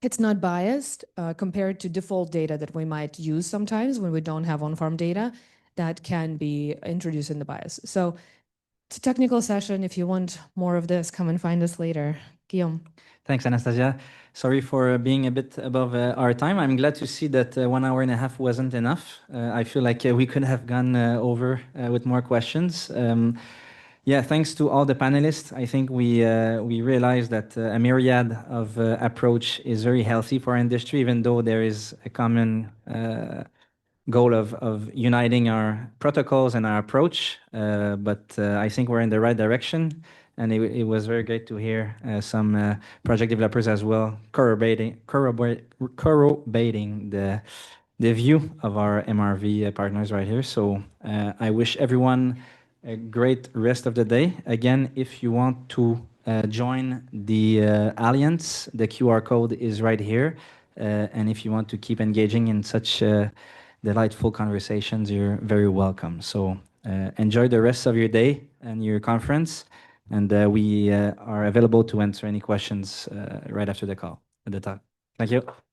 it's not biased compared to default data that we might use sometimes when we don't have on-farm data that can be introduced in the bias. So it's a technical session. If you want more of this, come and find us later. Guillaume. Thanks, Anastasia. Sorry for being a bit above our time. I'm glad to see that 1 hour and a half wasn't enough. I feel like we could have gone over with more questions. Yeah, thanks to all the panelists. I think we realized that a myriad of approach is very healthy for our industry, even though there is a common goal of uniting our protocols and our approach, but I think we're in the right direction. And it was very great to hear some project developers as well corroborating the view of our MRV partners right here. So I wish everyone a great rest of the day. Again, if you want to join the Alliance, the QR code is right here. And if you want to keep engaging in such delightful conversations, you're very welcome. So enjoy the rest of your day and your conference. And we are available to answer any questions right after the call, at the talk. Thank you.